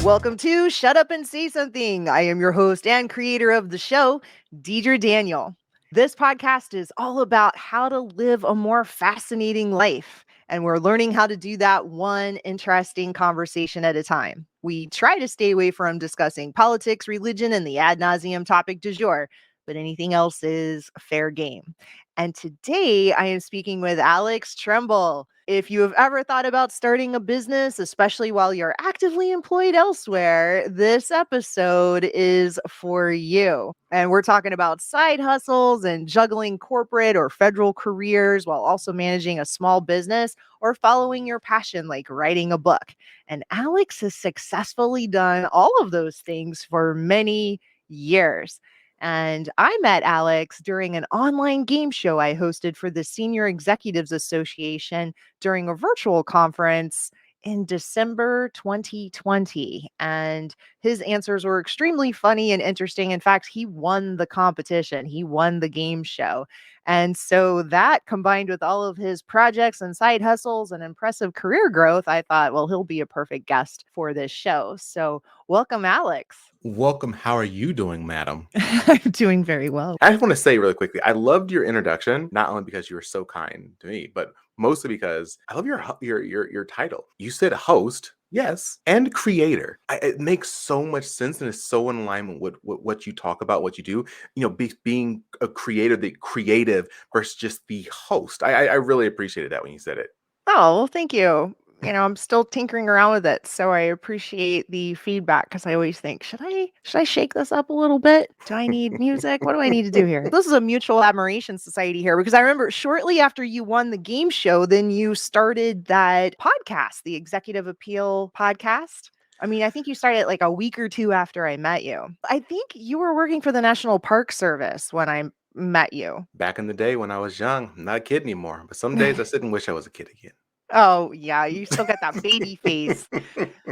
Welcome to Shut Up and Say Something. I am your host and creator of the show, Deedre Daniel. This podcast is all about how to live a more fascinating life. And we're learning how to do that one interesting conversation at a time. We try to stay away from discussing politics, religion, and the ad nauseum topic du jour, but anything else is fair game. And today I am speaking with Alex Tremble. If you have ever thought about starting a business, especially while you're actively employed elsewhere, this episode is for you. And we're talking about side hustles and juggling corporate or federal careers while also managing a small business or following your passion like writing a book. And Alex has successfully done all of those things for many years. And I met Alex during an online game show I hosted for the Senior Executives Association during a virtual conference in December 2020. And his answers were extremely funny and interesting. In fact, he won the competition, he won the game show. And so that combined with all of his projects and side hustles and impressive career growth, I thought, well, he'll be a perfect guest for this show. So welcome, Alex. Welcome. How are you doing, madam? I'm doing very well. I just want to say really quickly, I loved your introduction, not only because you were so kind to me, but mostly because I love your title. You said host, yes, and creator. It makes so much sense and is so in alignment with what you talk about, what you do. You know, being a creator, the creative versus just the host. I really appreciated that when you said it. Oh, well, thank you. I'm still tinkering around with it, so I appreciate the feedback because I always think, should I shake this up a little bit? Do I need music? What do I need to do here? This is a mutual admiration society here because I remember shortly after you won the game show, then you started that podcast, the Executive Appeal podcast. I mean, I think you started like a week or two after I met you. I think you were working for the National Park Service when I met you. Back in the day when I was young, I'm not a kid anymore, but some days I sit and wish I was a kid again. Oh, yeah, you still got that baby face.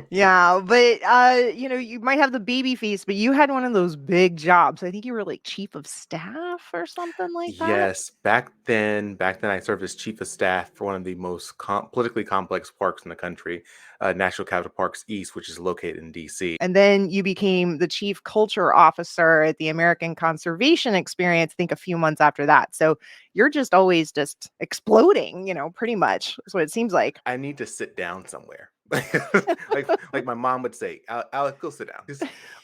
Yeah, but you might have the baby face, but you had one of those big jobs. I think you were like chief of staff or something like that. Yes, back then I served as chief of staff for one of the most politically complex parks in the country, National Capital Parks East, which is located in DC. And then you became the chief culture officer at the American Conservation Experience, I think a few months after that. So you're just always just exploding, pretty much. That's what it seems like. I need to sit down somewhere. like my mom would say, Alex, go sit down.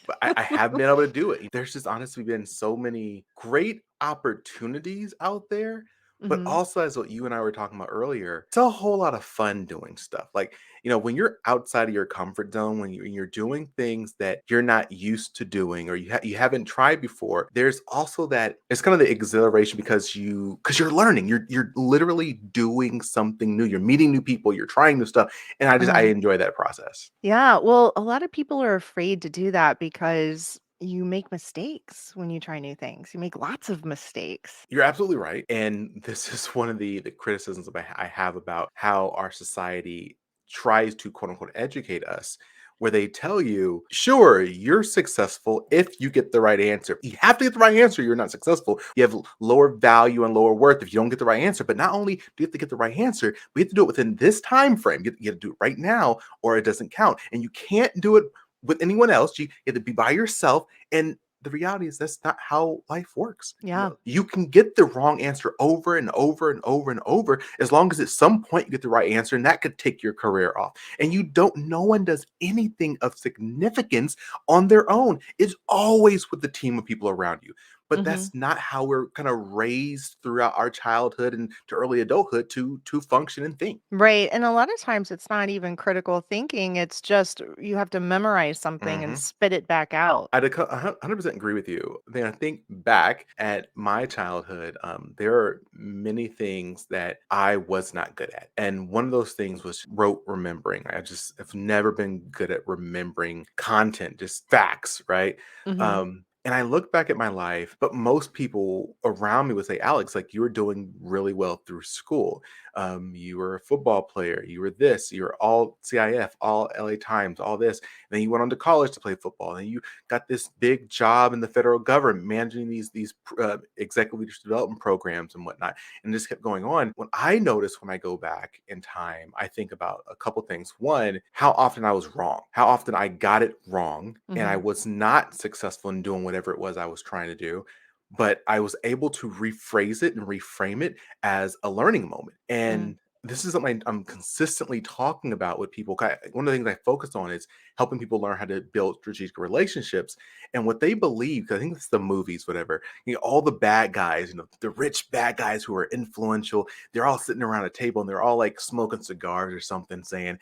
But I have been able to do it. There's just honestly been so many great opportunities out there. But Mhm. also, as what you and I were talking about earlier, it's a whole lot of fun doing stuff. Like, when you're outside of your comfort zone, when you're doing things that you're not used to doing or you haven't tried before, there's also that it's kind of the exhilaration because you're learning. You're literally doing something new. You're meeting new people. You're trying new stuff, and I enjoy that process. Yeah, well, a lot of people are afraid to do that because you make mistakes when you try new things. You make lots of mistakes. You're absolutely right. And this is one of the criticisms I have about how our society tries to quote unquote educate us, where they tell you, sure, you're successful if you get the right answer. You have to get the right answer, you're not successful. You have lower value and lower worth if you don't get the right answer. But not only do you have to get the right answer, but you have to do it within this time frame. You have to do it right now, or it doesn't count. And you can't do it with anyone else. You have to be by yourself. And the reality is that's not how life works. Yeah. You can get the wrong answer over and over and over and over, as long as at some point you get the right answer, and that could take your career off. And no one does anything of significance on their own. It's always with the team of people around you. But Mhm. that's not how we're kind of raised throughout our childhood and to early adulthood to function and think. Right. And a lot of times it's not even critical thinking. It's just you have to memorize something and Mhm. spit it back out. I'd 100% agree with you. Then I think back at my childhood, there are many things that I was not good at. And one of those things was rote remembering. I just have never been good at remembering content, just facts, right? Mhm. And I look back at my life, but most people around me would say, Alex, like you were doing really well through school. You were a football player. You were this. You were all CIF, all LA Times, all this. And then you went on to college to play football. And you got this big job in the federal government managing these executive leadership development programs and whatnot. And this kept going on. What I notice when I go back in time, I think about a couple things. One, how often I was wrong, how often I got it wrong, and I Mhm. was not successful in doing whatever it was I was trying to do. But I was able to rephrase it and reframe it as a learning moment. Mm. And this is something I'm consistently talking about with people. One of the things I focus on is helping people learn how to build strategic relationships and what they believe. 'Cause I think it's the movies, whatever. All the bad guys, the rich bad guys who are influential, they're all sitting around a table and they're all like smoking cigars or something, saying,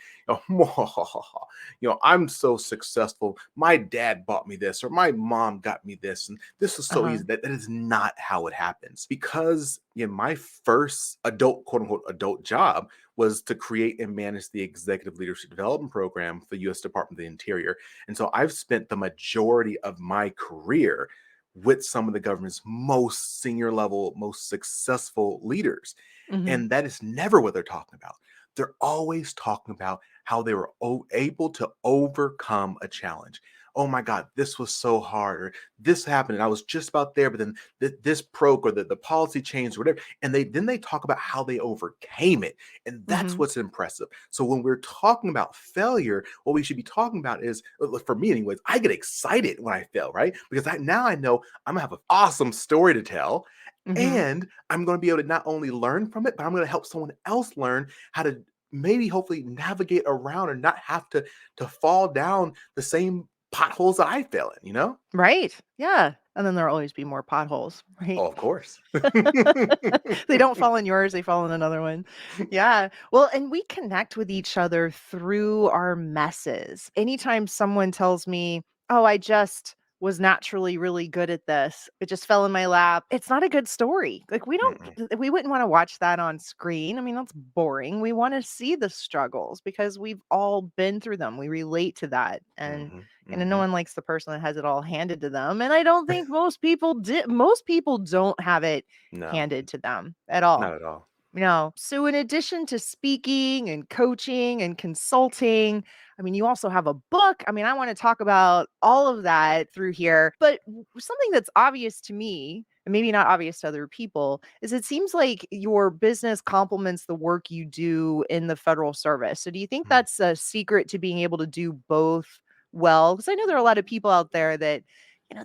I'm so successful. My dad bought me this, or my mom got me this, and this was so Uh-huh. easy. That is not how it happens. Because my first adult, quote unquote, adult job was to create and manage the Executive Leadership Development Program for the U.S. Department of the Interior. And so I've spent the majority of my career with some of the government's most senior level, most successful leaders. Mhm. And that is never what they're talking about. They're always talking about how they were able to overcome a challenge. Oh my God, this was so hard, or this happened, and I was just about there, but then this broke, or the policy changed, or whatever. And they talk about how they overcame it, and that's Mhm. what's impressive. So when we're talking about failure, what we should be talking about is, for me, anyways, I get excited when I fail, right? Because now I know I'm gonna have an awesome story to tell, Mhm. and I'm going to be able to not only learn from it, but I'm going to help someone else learn how to maybe hopefully navigate around and not have to fall down the same potholes that I fell in. Right. Yeah. And then there'll always be more potholes, right? Oh, of course. They don't fall in yours, they fall in another one. Yeah. Well, and we connect with each other through our messes. Anytime someone tells me, "Oh, I just was naturally really good at this. It just fell in my lap." It's not a good story. Like Mm-mm. we wouldn't want to watch that on screen. I mean, that's boring. We want to see the struggles because we've all been through them. We relate to that. And Mhm, no mhm. one likes the person that has it all handed to them. And I don't think most people did. Most people don't have it No, handed to them at all. not at all. No. So, in addition to speaking and coaching and consulting, I mean, you also have a book. I mean, I want to talk about all of that through here. But something that's obvious to me, and maybe not obvious to other people, is it seems like your business complements the work you do in the federal service. So, do you think Mm. that's a secret to being able to do both well? Because I know there are a lot of people out there that,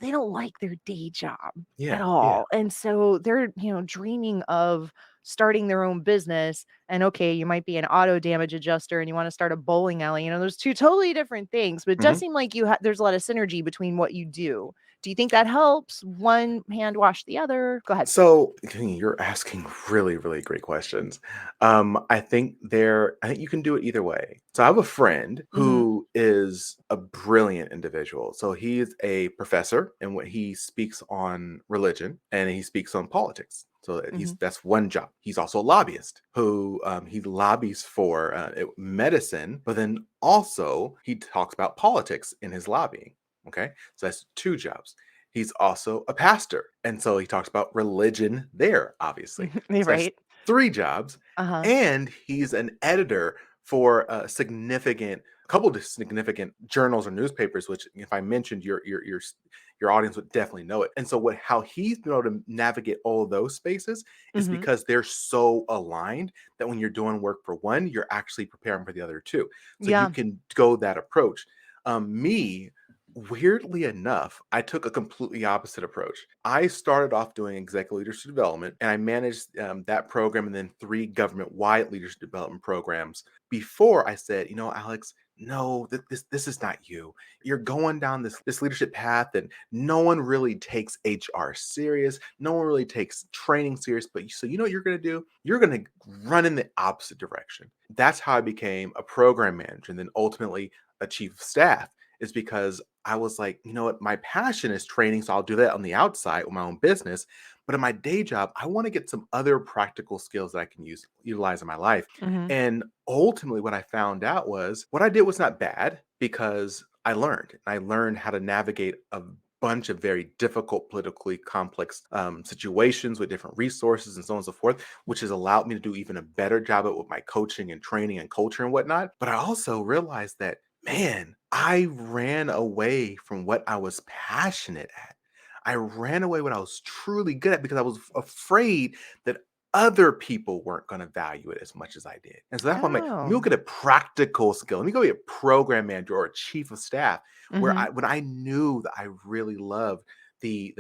they don't like their day job at Yeah, yeah. all. And so they're, dreaming of starting their own business. And okay, you might be an auto damage adjuster and you want to start a bowling alley. There's two totally different things, but it does Mhm. seem like there's a lot of synergy between what you do. Do you think that helps one hand wash the other? Go ahead. So you're asking really, really great questions. I think you can do it either way. So I have a friend Mhm. who is a brilliant individual. So he is a professor, and what he speaks on religion and he speaks on politics. So Mhm. that's one job. He's also a lobbyist who he lobbies for medicine, but then also he talks about politics in his lobbying. Okay, so that's two jobs. He's also a pastor. And so he talks about religion there, obviously. Yeah, So that's right. three jobs. Uh-huh. And he's an editor for a couple of significant journals or newspapers, which if I mentioned your audience would definitely know it. And so how he's been able to navigate all of those spaces is Mhm. because they're so aligned that when you're doing work for one, you're actually preparing for the other two. So you Yeah. can go that approach. Me, weirdly enough, I took a completely opposite approach. I started off doing executive leadership development, and I managed that program and then three government wide leadership development programs before I said, Alex, no, this is not you. You're going down this leadership path, and no one really takes HR serious. No one really takes training serious. But so you know what you're going to do? You're going to run in the opposite direction. That's how I became a program manager, and then ultimately a chief of staff. Is because I was like, you know what, my passion is training, so I'll do that on the outside with my own business. But in my day job, I want to get some other practical skills that I can utilize in my life. Mhm. And ultimately, what I found out was what I did was not bad because I learned. I learned how to navigate a bunch of very difficult, politically complex situations with different resources and so on and so forth, which has allowed me to do even a better job at with my coaching and training and culture and whatnot. But I also realized that, man, I ran away from what I was passionate at. I ran away what I was truly good at because I was afraid that other people weren't going to value it as much as I did. And so that's why I'm like, let me go Oh. get a practical skill. Let me go be a program manager or a chief of staff where Mhm. when I knew that I really loved the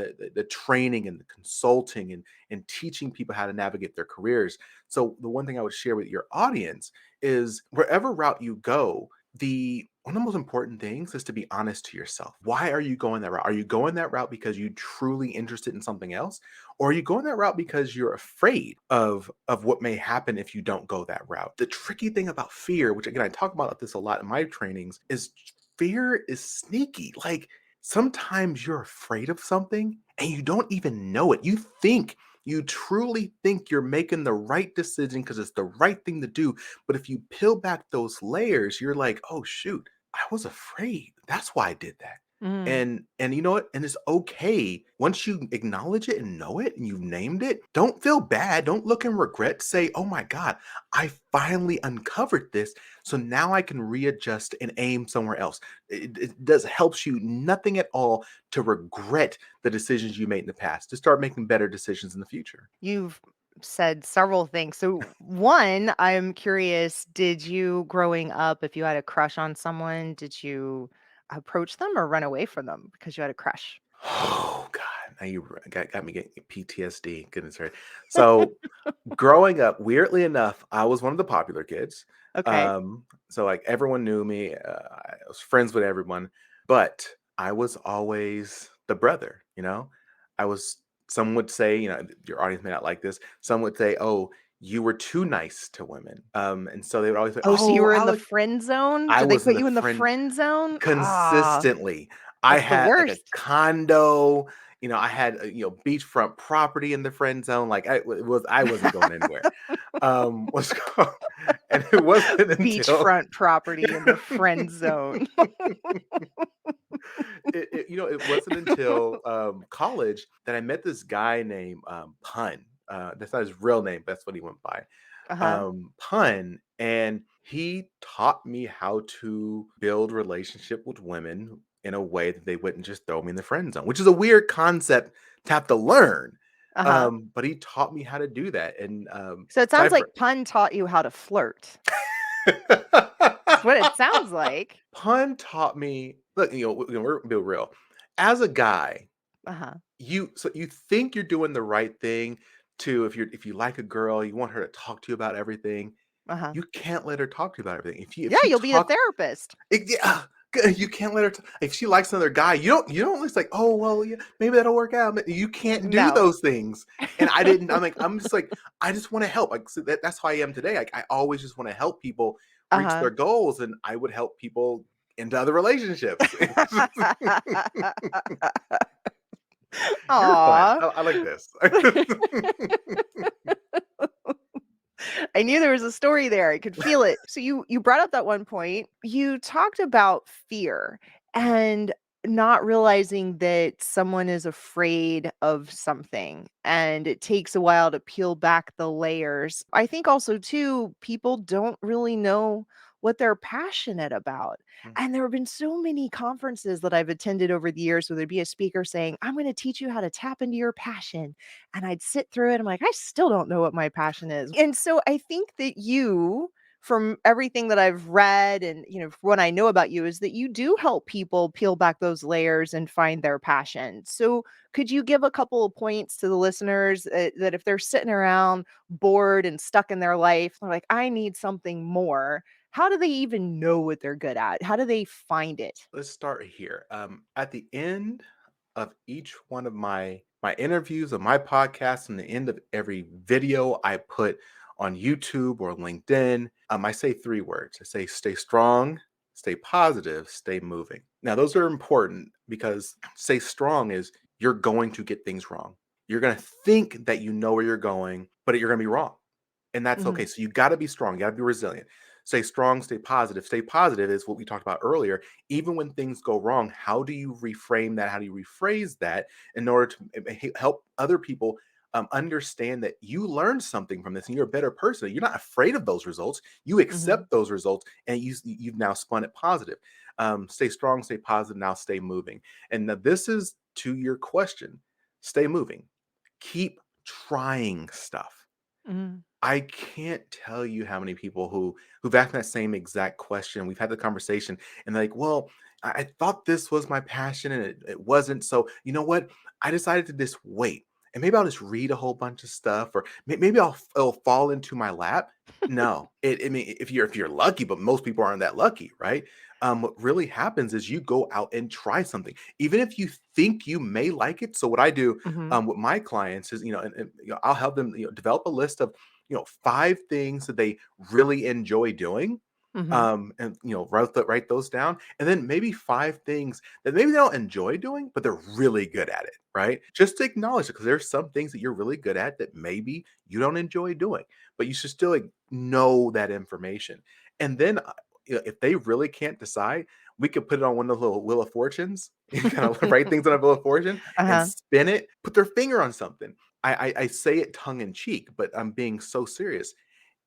training and the consulting and teaching people how to navigate their careers. So the one thing I would share with your audience is wherever route you go, the one of the most important things is to be honest to yourself. Why are you going that route? Are you going that route because you're truly interested in something else? Or are you going that route because you're afraid of what may happen if you don't go that route? The tricky thing about fear, which again I talk about this a lot in my trainings, is fear is sneaky. Like sometimes you're afraid of something and you don't even know it. You truly think you're making the right decision because it's the right thing to do. But if you peel back those layers, you're like, oh shoot, I was afraid. That's why I did that. Mm. And you know what? And it's okay once you acknowledge it and know it and you've named it. Don't feel bad. Don't look and regret. Say, oh my God, I finally uncovered this. So now I can readjust and aim somewhere else. It does helps you nothing at all to regret the decisions you made in the past, to start making better decisions in the future. You've said several things. So, one, I'm curious, did you growing up, if you had a crush on someone, did you approach them or run away from them because you had a crush? Oh God. Now you got me getting PTSD. Goodness, right. So growing up, weirdly enough, I was one of the popular kids. Okay. So like everyone knew me. I was friends with everyone, but I was always the brother. I was. Some would say, your audience may not like this. Some would say, "Oh, you were too nice to women," and so they would always say, Oh, so you "Oh, were in the Alex." friend zone? I Did they was in put the you in the friend friend zone? Ah, consistently. I that's the had like a worst. condo, I had beachfront property in the friend zone. Like I wasn't going anywhere. What's called, and it wasn't until Beachfront property in the friend zone. it wasn't until college that I met this guy named Pun. That's not his real name, but that's what he went by. Uh-huh. Pun, and he taught me how to build relationship with women in a way that they wouldn't just throw me in the friend zone, which is a weird concept to have to learn. Uh-huh. But he taught me how to do that, and So it so sounds like Pun taught you how to flirt. That's what it sounds like. Pun taught me. Look, we're be real. As a guy, Uh-huh. you think you're doing the right thing to if you like a girl, you want her to talk to you about everything. Uh-huh. You can't let her talk to you about everything. If Yeah, she you'll be a talk therapist. yeah, you can't let her if she likes another guy, you don't just like, "Oh, well, yeah, maybe that'll work out." You can't do No. those things. And I didn't I'm just like, I just wanna help. Like, so that's how I am today. Like, I always just wanna help people reach Uh-huh. their goals, and I would help people into other relationships. You're fun. Aw. I like this. I knew there was a story there. I could feel it. So you brought up that one point. You talked about fear and not realizing that someone is afraid of something and it takes a while to peel back the layers. I think also too people don't really know what they're passionate about. Mm. And there have been so many conferences that I've attended over the years where there'd be a speaker saying, "I'm going to teach you how to tap into your passion." And I'd sit through it. I'm like, I still don't know what my passion is. And so I think that you, from everything that I've read and, what I know about you, is that you do help people peel back those layers and find their passion. So could you give a couple of points to the listeners that if they're sitting around bored and stuck in their life, they're like, I need something more. How do they even know what they're good at? How do they find it? Let's start here. At the end of each one of my interviews of my podcast and the end of every video I put on YouTube or LinkedIn, I say three words. I say stay strong, stay positive, stay moving. Now those are important because stay strong is you're going to get things wrong. You're going to think that you know where you're going, but you're going to be wrong. And that's Mhm. okay. So you got to be strong, you got to be resilient. Stay strong, stay positive. Stay positive is what we talked about earlier. Even when things go wrong, how do you reframe that? How do you rephrase that in order to help other people understand that you learned something from this and you're a better person? You're not afraid of those results. You Mhm. accept those results and you've now spun it positive. Stay strong, stay positive, now stay moving. And now this is to your question. Stay moving. Keep trying stuff. Mhm. I can't tell you how many people who've asked that same exact question. We've had the conversation and they're like, well, I thought this was my passion and it wasn't. So you know what? I decided to just wait. And maybe I'll just read a whole bunch of stuff, or maybe it'll fall into my lap. No, I mean, if you're lucky, but most people aren't that lucky, right? What really happens is you go out and try something, even if you think you may like it. So what I do Mhm. with my clients is, and I'll help them, develop a list of, 5 things that they really enjoy doing. Mhm. And write those down. And then maybe 5 things that maybe they don't enjoy doing, but they're really good at it, right? Just to acknowledge it, because there's some things that you're really good at that maybe you don't enjoy doing, but you should still like know that information. And then if they really can't decide, we could put it on one of the little Wheel of Fortunes. You kind of write things on a Wheel of Fortune and Uh-huh. spin it, put their finger on something. I say it tongue in cheek, but I'm being so serious.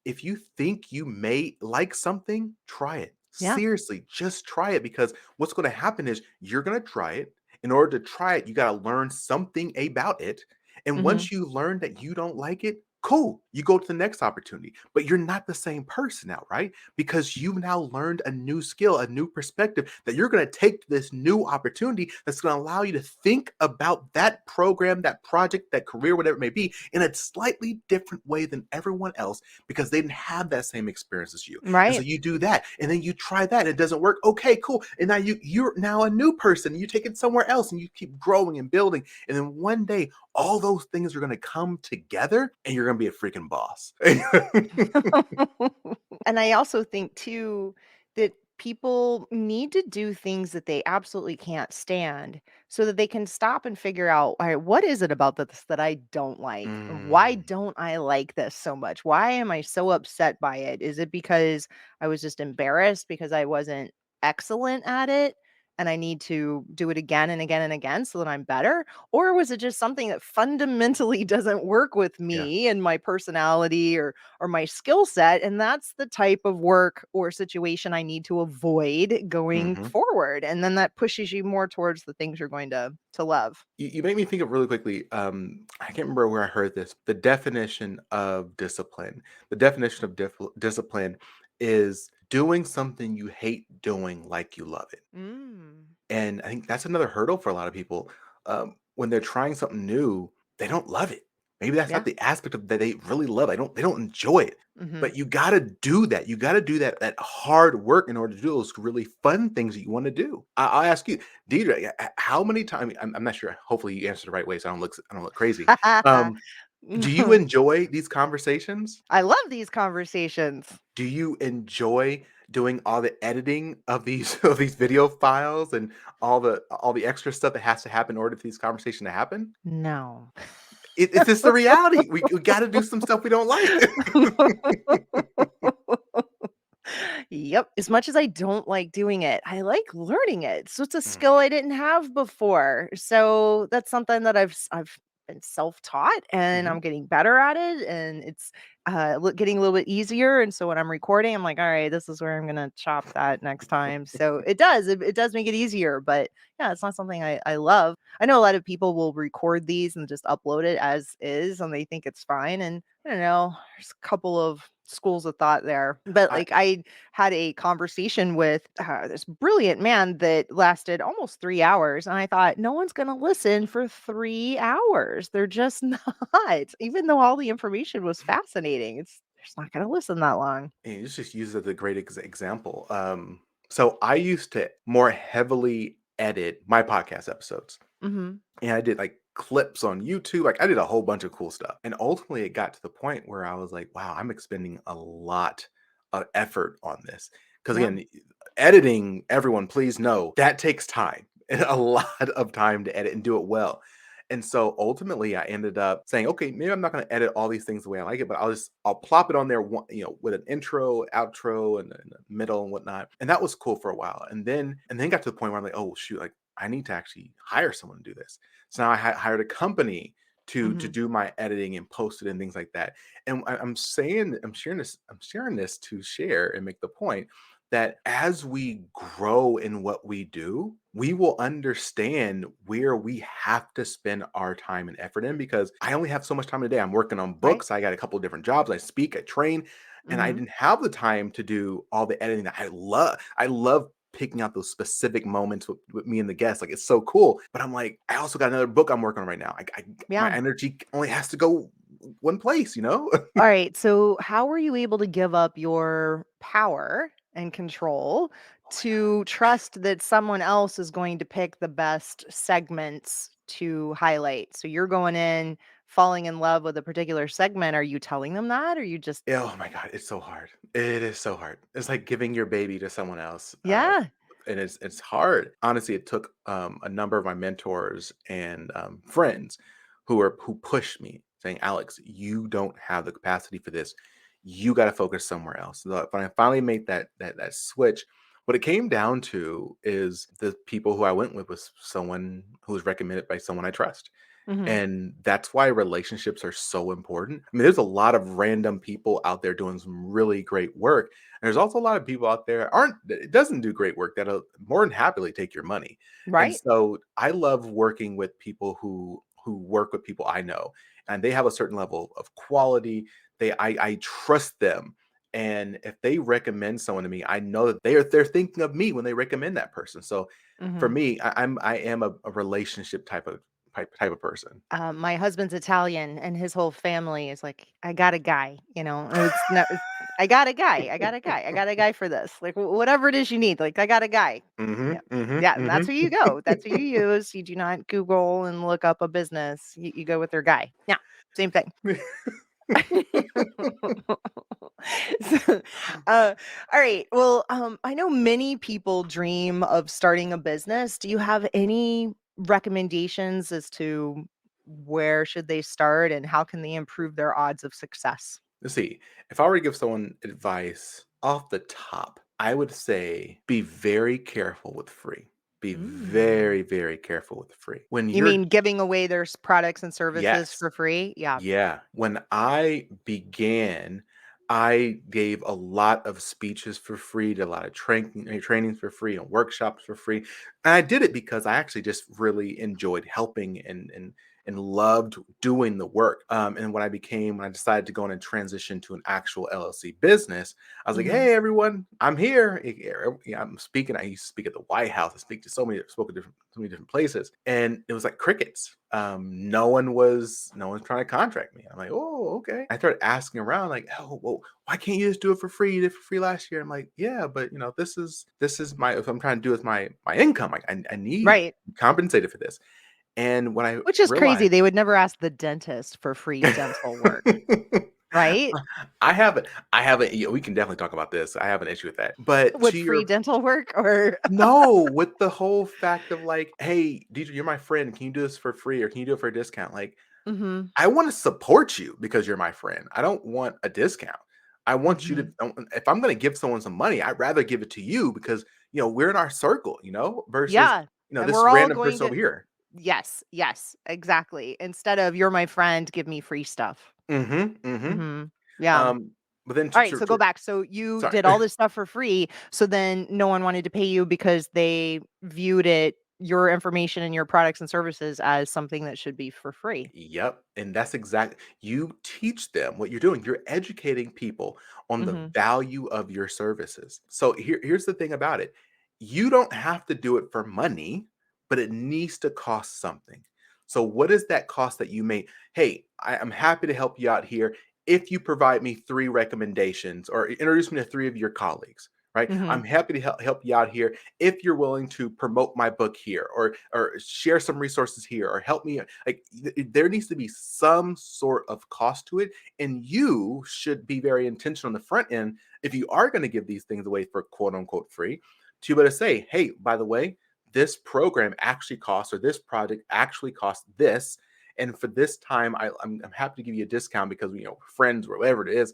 If you think you may like something, try it. Yeah. Seriously, just try it, because what's going to happen is you're going to try it. In order to try it, you got to learn something about it. And Mhm. once you learn that you don't like it, cool, you go to the next opportunity. But you're not the same person now, right? Because you've now learned a new skill, a new perspective that you're going to take to this new opportunity that's going to allow you to think about that program, that project, that career, whatever it may be, in a slightly different way than everyone else, because they didn't have that same experience as you. And so Right. you do that, and then you try that, and it doesn't work. Okay, cool. And now you're now a new person. You take it somewhere else, and you keep growing and building. And then one day, all those things are going to come together, and you're going to be a freaking boss. And I also think too that people need to do things that they absolutely can't stand so that they can stop and figure out, all right, what is it about this that I don't like? Or why Mm, don't I like this so much? Why am I so upset by it? Is it because I was just embarrassed because I wasn't excellent at it? And I need to do it again and again and again so that I'm better? Or was it just something that fundamentally doesn't work with yeah. me and my personality or my skill set, and that's the type of work or situation I need to avoid going Mhm. forward, and then that pushes you more towards the things you're going to love. You make me think of really quickly. I can't remember where I heard this. The definition of discipline. The definition of discipline is doing something you hate doing like you love it. Mm. And I think that's another hurdle for a lot of people. When they're trying something new, they don't love it. Maybe that's not Yeah. the aspect of that they really love. They don't enjoy it. Mhm. But you got to do that. You got to do that hard work in order to do those really fun things that you want to do. I'll ask you, Deidre, how many times? I'm not sure. Hopefully, you answered the right way, so I don't look crazy. Um, do you enjoy these conversations? I love these conversations. Do you enjoy doing all the editing of these of these video files and all the extra stuff that has to happen in order for these conversations to happen? No. It's just the reality. We got to do some stuff we don't like. Yep. As much as I don't like doing it, I like learning it. So it's a Mm, skill I didn't have before. So that's something that I've been self-taught and mhm. I'm getting better at it and it's getting a little bit easier. And so when I'm recording, I'm like, all right, this is where I'm gonna chop that next time. So it does make it easier, but yeah, it's not something I love. I know a lot of people will record these and just upload it as is and they think it's fine. And I don't know, there's a couple of schools of thought there. But I like I had a conversation with this brilliant man that lasted almost 3 hours. And I thought, no one's going to listen for 3 hours. They're just not, even though all the information was fascinating. It's, they're just not going to listen that long. it's just use it as a great example. So I used to more heavily edit my podcast episodes. Hmm. And I did like clips on YouTube. Like I did a whole bunch of cool stuff. And ultimately it got to the point where I was like, wow, I'm expending a lot of effort on this. Because Yeah. again, editing, everyone please know that takes time. And a lot of time to edit and do it well. And so ultimately I ended up saying, okay, maybe I'm not going to edit all these things the way I like it, but I'll plop it on there, with an intro, outro, and a middle and whatnot. And that was cool for a while. And then got to the point where I'm like, oh shoot, like I need to actually hire someone to do this. So now I hired a company to Hmm. do my editing and post it and things like that. And I'm sharing this to share and make the point that as we grow in what we do, we will understand where we have to spend our time and effort in, because I only have so much time a day. I'm working on Right. books. I got a couple of different jobs. I speak, I train, and I Hmm. didn't have the time to do all the editing that I love. I love picking out those specific moments with me and the guests. Like, it's so cool. But I'm like, I also got another book I'm working on right now. My Yeah. energy only has to go one place, you know? All right. So, how were you able to give up your power and control Oh my God. to trust that someone else is going to pick the best segments to highlight? So, you're going in, falling in love with a particular segment. Are you telling them that? Or you just, Oh my God, it's so hard. It is so hard. It's like giving your baby to someone else. yeah. And it's hard. Honestly, it took a number of my mentors and friends who pushed me, saying, Alex, you don't have the capacity for this. You got to focus somewhere else. So when I finally made that switch, what it came down to is the people who I went with was someone who was recommended by someone I trust. Hmm. And that's why relationships are so important. I mean, there's a lot of random people out there doing some really great work. And there's also a lot of people out there aren't that doesn't do great work that'll more than happily take your money. And Right. so I love working with people who work with people I know, and they have a certain level of quality. I trust them. And if they recommend someone to me, I know that they're thinking of me when they recommend that person. So for Hmm. me, I am a relationship type of person. My husband's Italian, and his whole family is like, "I got a guy," and it's not. I got a guy. I got a guy. I got a guy for this. Like whatever it is you need. Like I got a guy. Yeah, Mhm, mhm, yeah, and that's mhm. who you go. That's who you use. You do not Google and look up a business. You go with their guy. Yeah, same thing. So, all right. Well, I know many people dream of starting a business. Do you have any recommendations as to where should they start and how can they improve their odds of success? Let's see. If I were to give someone advice off the top, I would say be very careful with free. Be Mm. very, very careful with free. When You you're mean giving away their products and services Yes. for free? Yeah. Yeah. When I began, I gave a lot of speeches for free, did a lot of trainings for free and workshops for free. And I did it because I actually just really enjoyed helping and loved doing the work. And when I decided to go in and transition to an actual LLC business, I was like, Hmm. "Hey, everyone, I'm here. Yeah, I'm speaking. I used to speak at the White House. I speak to spoke at so many different places, and it was like crickets. No one's trying to contract me. I'm like, oh, okay. I started asking around, like, oh, well, why can't you just do it for free? You did it for free last year. I'm like, yeah, but this is my if I'm trying to do with my income, like I need Right. compensated for this. And when I Which is crazy. realized They would never ask the dentist for free dental work, right? I haven't, yeah, we can definitely talk about this. I have an issue with that. But With to free your dental work or no, with the whole fact of like, hey, Deidre, you're my friend. Can you do this for free or can you do it for a discount? Like, Mhm, I want to support you because you're my friend. I don't want a discount. I want you to, mhm. if I'm going to give someone some money, I'd rather give it to you because, we're in our circle, versus, Yeah, and this we're all random going person over to here. yes, yes, exactly. Instead of "You're my friend, give me free stuff." Mm-hmm. Mm-hmm. Mhm. Yeah. Um, but then Alright, so go to back. So you sorry. did all this stuff for free, so then no one wanted to pay you because they viewed it your information and your products and services as something that should be for free. Yep. And that's exact. You teach them what you're doing. You're educating people on the Mhm, value of your services. So here's the thing about it. You don't have to do it for money, but it needs to cost something. So what is that cost that you may, hey, I'm happy to help you out here if you provide me 3 recommendations or introduce me to 3 of your colleagues, right? mhm. I'm happy to help you out here if you're willing to promote my book here or share some resources here or help me, like there needs to be some sort of cost to it, and you should be very intentional on the front end if you are going to give these things away for quote unquote free to be able to say, hey, by the way, this program actually costs, or this project actually costs this. And for this time, I'm happy to give you a discount because, friends or whatever it is.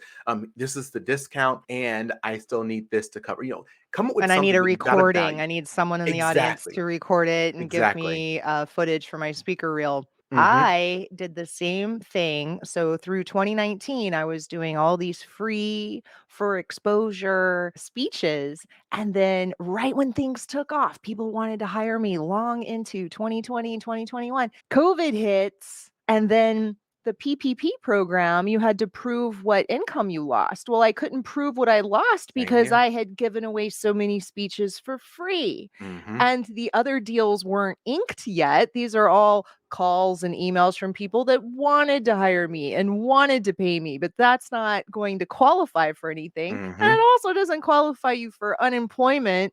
This is the discount, and I still need this to cover. Come up with And I need a something that you got to recording. value. I need someone in the audience Exactly. to record it and give Exactly. me footage for my speaker reel. Mm-hmm. I did the same thing. So through 2019, I was doing all these free for exposure speeches. And then right when things took off, people wanted to hire me long into 2020 and 2021. COVID hits. And then the PPP program, you had to prove what income you lost. Well, I couldn't prove what I lost Same because here. I had given away so many speeches for free. Mm-hmm. And the other deals weren't inked yet. These are all calls and emails from people that wanted to hire me and wanted to pay me, but that's not going to qualify for anything. And Mm-hmm. it also doesn't qualify you for unemployment,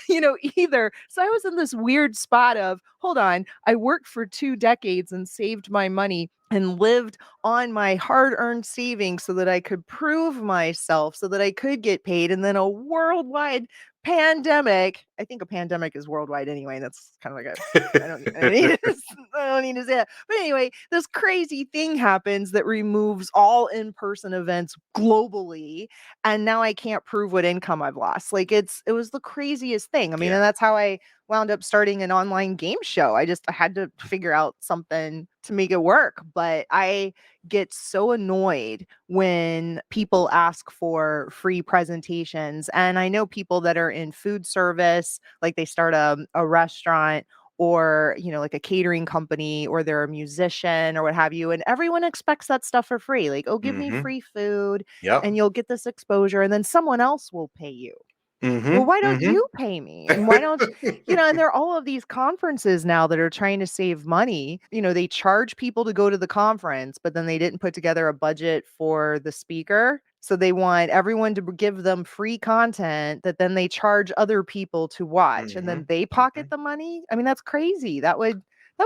either. So I was in this weird spot of, hold on, I worked for 2 decades and saved my money and lived on my hard-earned savings so that I could prove myself, so that I could get paid. And then a worldwide pandemic. I think a pandemic is worldwide anyway. That's kind of like a I don't need to, I don't need to say that. But anyway, this crazy thing happens that removes all in-person events globally, and now I can't prove what income I've lost. Like it was the craziest thing. I mean, Yeah. and that's how I wound up starting an online game show. I had to figure out something to make it work, but I get so annoyed when people ask for free presentations. And I know people that are in food service, like they start a restaurant or, like a catering company, or they're a musician or what have you. And everyone expects that stuff for free. Like, oh, give me Mm-hmm. free food Yep. and you'll get this exposure and then someone else will pay you. Well, Mm-hmm. why don't Mm-hmm. you pay me? And why don't and there are all of these conferences now that are trying to save money. They charge people to go to the conference, but then they didn't put together a budget for the speaker. So they want everyone to give them free content that then they charge other people to watch and Mm-hmm. then they Mm-hmm. pocket the money. I mean, that's crazy. That would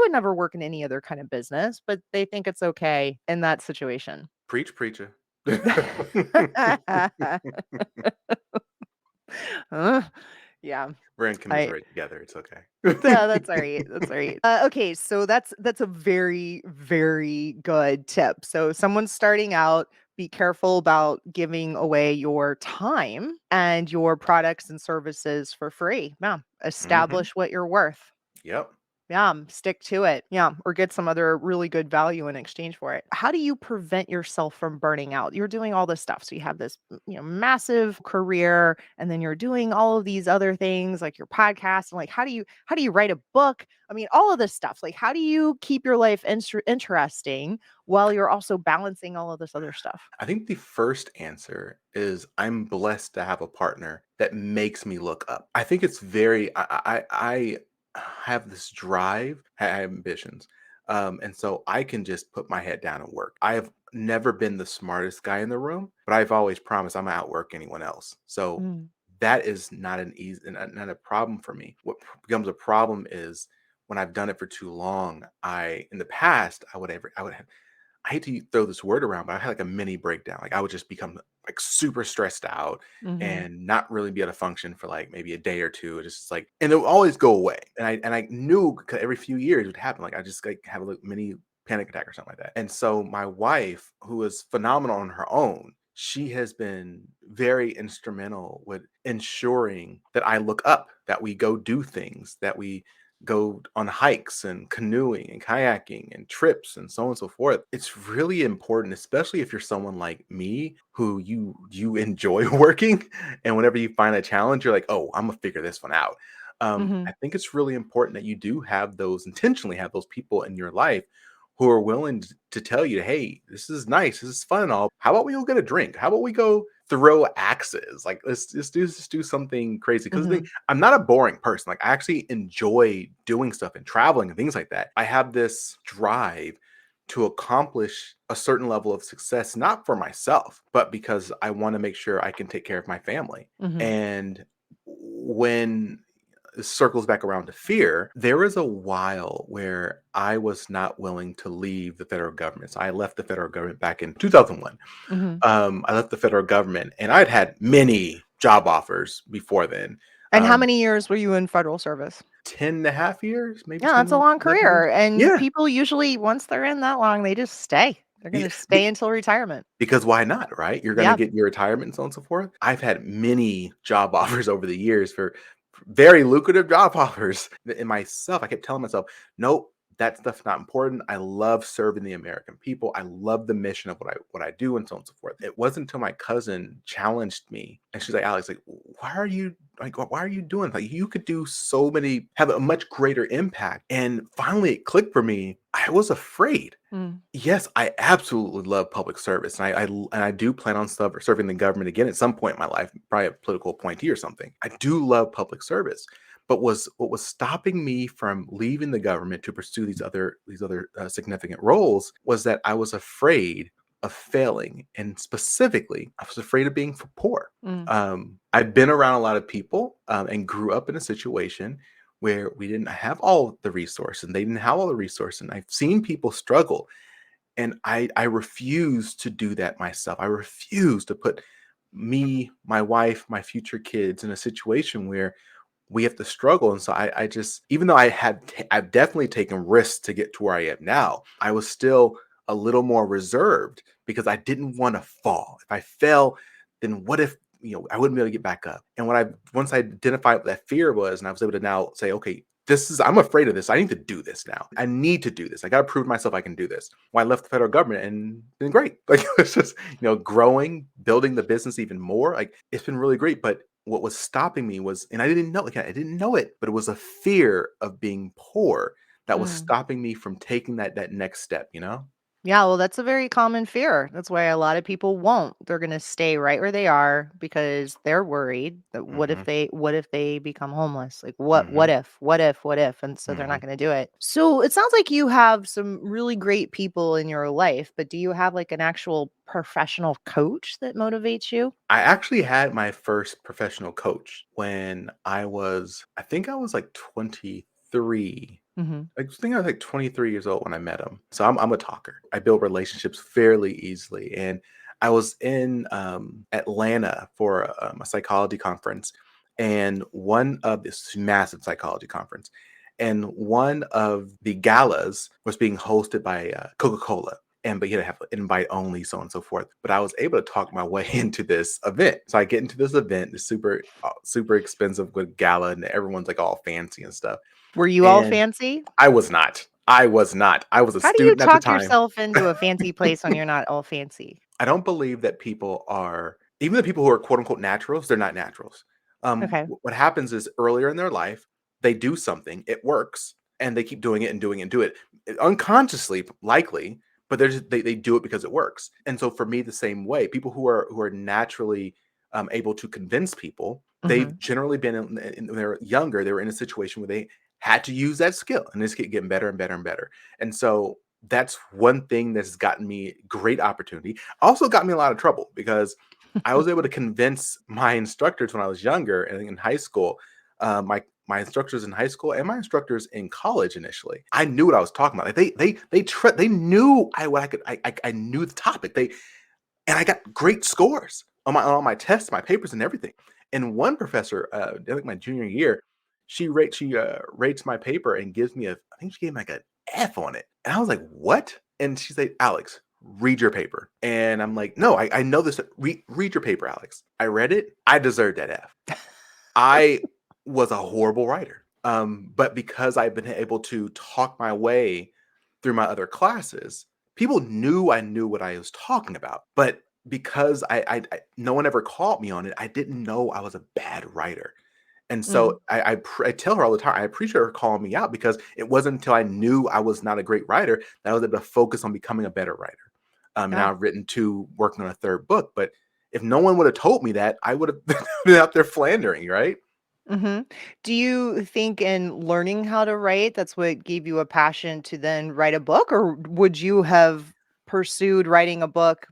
never work in any other kind of business, but they think it's okay in that situation. Preach, preacher. Uh, yeah. We're in I commiserate together. It's okay. Yeah, that's all right. That's all right. Okay, so that's a very, very good tip. So someone's starting out, be careful about giving away your time and your products and services for free. Yeah. Mm-hmm. Establish what you're worth. Yep. Yeah, stick to it. Yeah, or get some other really good value in exchange for it. How do you prevent yourself from burning out? You're doing all this stuff. So you have this, massive career and then you're doing all of these other things like your podcast and like how do you write a book? I mean, all of this stuff. Like how do you keep your life interesting while you're also balancing all of this other stuff? I think the first answer is I'm blessed to have a partner that makes me look up. I think it's very I have this drive, I have ambitions. And so I can just put my head down and work. I have never been the smartest guy in the room, but I've always promised I'm gonna outwork anyone else. So Mm, that is not an easy, not a problem for me. What becomes a problem is when I've done it for too long. In the past, I would have, I hate to throw this word around, but I had like a mini breakdown. Like I would just become like super stressed out mhm, and not really be able to function for like maybe a day or two. It's just like, and it would always go away. And I knew every few years it would happen. Like I just like have a little mini panic attack or something like that. And so my wife, who is phenomenal on her own, she has been very instrumental with ensuring that I look up, that we go do things, that we go on hikes and canoeing and kayaking and trips and so on and so forth. It's really important, especially if you're someone like me who you enjoy working, and whenever you find a challenge, you're like, oh, I'm gonna figure this one out. I mhm, think it's really important that you do have those, intentionally have those people in your life who are willing to tell you, hey, this is nice, this is fun and all. How about we go get a drink? How about we go throw axes? Like let's just do something crazy. Because mhm, I'm not a boring person. Like I actually enjoy doing stuff and traveling and things like that. I have this drive to accomplish a certain level of success, not for myself, but because I want to make sure I can take care of my family. mhm, And when it circles back around to fear, there was a while where I was not willing to leave the federal government. So I left the federal government back in 2001. mhm, I left the federal government, and I'd had many job offers before then. And how many years were you in federal service? 10 and a half years, maybe Yeah, that's a 10, long 11 years. career, and Yeah. people usually, once they're in that long, they just stay. They're Yeah, gonna stay until retirement. because why not, right? You're gonna Yeah. get your retirement and so on and so forth. I've had many job offers over the years for very lucrative job offers. In myself, I kept telling myself, nope, that stuff's not important. I love serving the American people. I love the mission of what I do and so on and so forth. It wasn't until my cousin challenged me and she's like, Alex, like, why are you doing like you could do so many have a much greater impact? And finally it clicked for me. I was afraid. Mm, Yes, I absolutely love public service, and I do plan on serving the government again at some point in my life, probably a political appointee or something. I do love public service, but was what was stopping me from leaving the government to pursue these other significant roles was that I was afraid of failing, and specifically, I was afraid of being poor. mm, I've been around a lot of people and grew up in a situation where we didn't have all the resources, and they didn't have all the resources, and I've seen people struggle and I refuse to do that myself. I refuse to put me, my wife, my future kids in a situation where we have to struggle. And so I just, even though I've definitely taken risks to get to where I am now, I was still a little more reserved because I didn't want to fall. If I fell, then what if, I wouldn't be able to get back up. And once I identified what that fear was, and I was able to now say, okay, I'm afraid of this. I need to do this now. I need to do this. I got to prove to myself I can do this. Well, I left the federal government and been great. Like it's just, growing, building the business even more. Like it's been really great. But what was stopping me was, and I didn't know, like I didn't know it, but it was a fear of being poor that was mm. stopping me from taking that next step. Yeah, well, that's a very common fear. That's why a lot of people won't. They're gonna stay right where they are because they're worried that Hmm. what if they become homeless? Like what Hmm. if? What if? What if? And so they're not Hmm. gonna do it. So it sounds like you have some really great people in your life, but do you have like an actual professional coach that motivates you? I actually had my first professional coach when I think I was like 23. Hmm. I think I was like 23 years old when I met him. So I'm a talker. I build relationships fairly easily. And I was in Atlanta for a psychology conference and one of this massive psychology conference. And one of the galas was being hosted by Coca-Cola. But you had to have invite only, so on and so forth. But I was able to talk my way into this event. So I get into this event, this super expensive good gala, and everyone's like all fancy and stuff. Were you all And fancy? I was not. I was not. I was a How do you student at the talk time. yourself into a fancy place when you're not all fancy? I don't believe that people are, even the people who are quote unquote naturals, they're not naturals. Okay. What happens is earlier in their life, they do something, it works, and they keep doing it and doing it and do it unconsciously, likely, but they do it because it works. And so for me, the same way, people who are naturally able to convince people, they've Hmm. generally been when they're younger, they were in a situation where they had to use that skill, and this kept getting better and better and better. And so that's one thing that's gotten me great opportunity. Also got me a lot of trouble because I was able to convince my instructors when I was younger and in high school, my instructors in high school and my instructors in college initially. I knew what I was talking about. Like they knew I knew the topic. And I got great scores on my tests, my papers, and everything. And one professor, I think my junior year, she rates my paper and gives me I think she gave me like an F on it. And I was like, what? And she's like, Alex, read your paper. And I'm like, no, I know this. Read your paper, Alex. I read it. I deserved that F. I was a horrible writer. But because I've been able to talk my way through my other classes, people knew I knew what I was talking about. But because no one ever called me on it, I didn't know I was a bad writer. And Mm, so I tell her all the time, I appreciate her calling me out because it wasn't until I knew I was not a great writer that I was able to focus on becoming a better writer. And yeah. now I've written two, working on a third book. But if no one would have told me that, I would have been out there floundering, right? Mhm. Do you think in learning how to write, that's what gave you a passion to then write a book, or would you have pursued writing a book,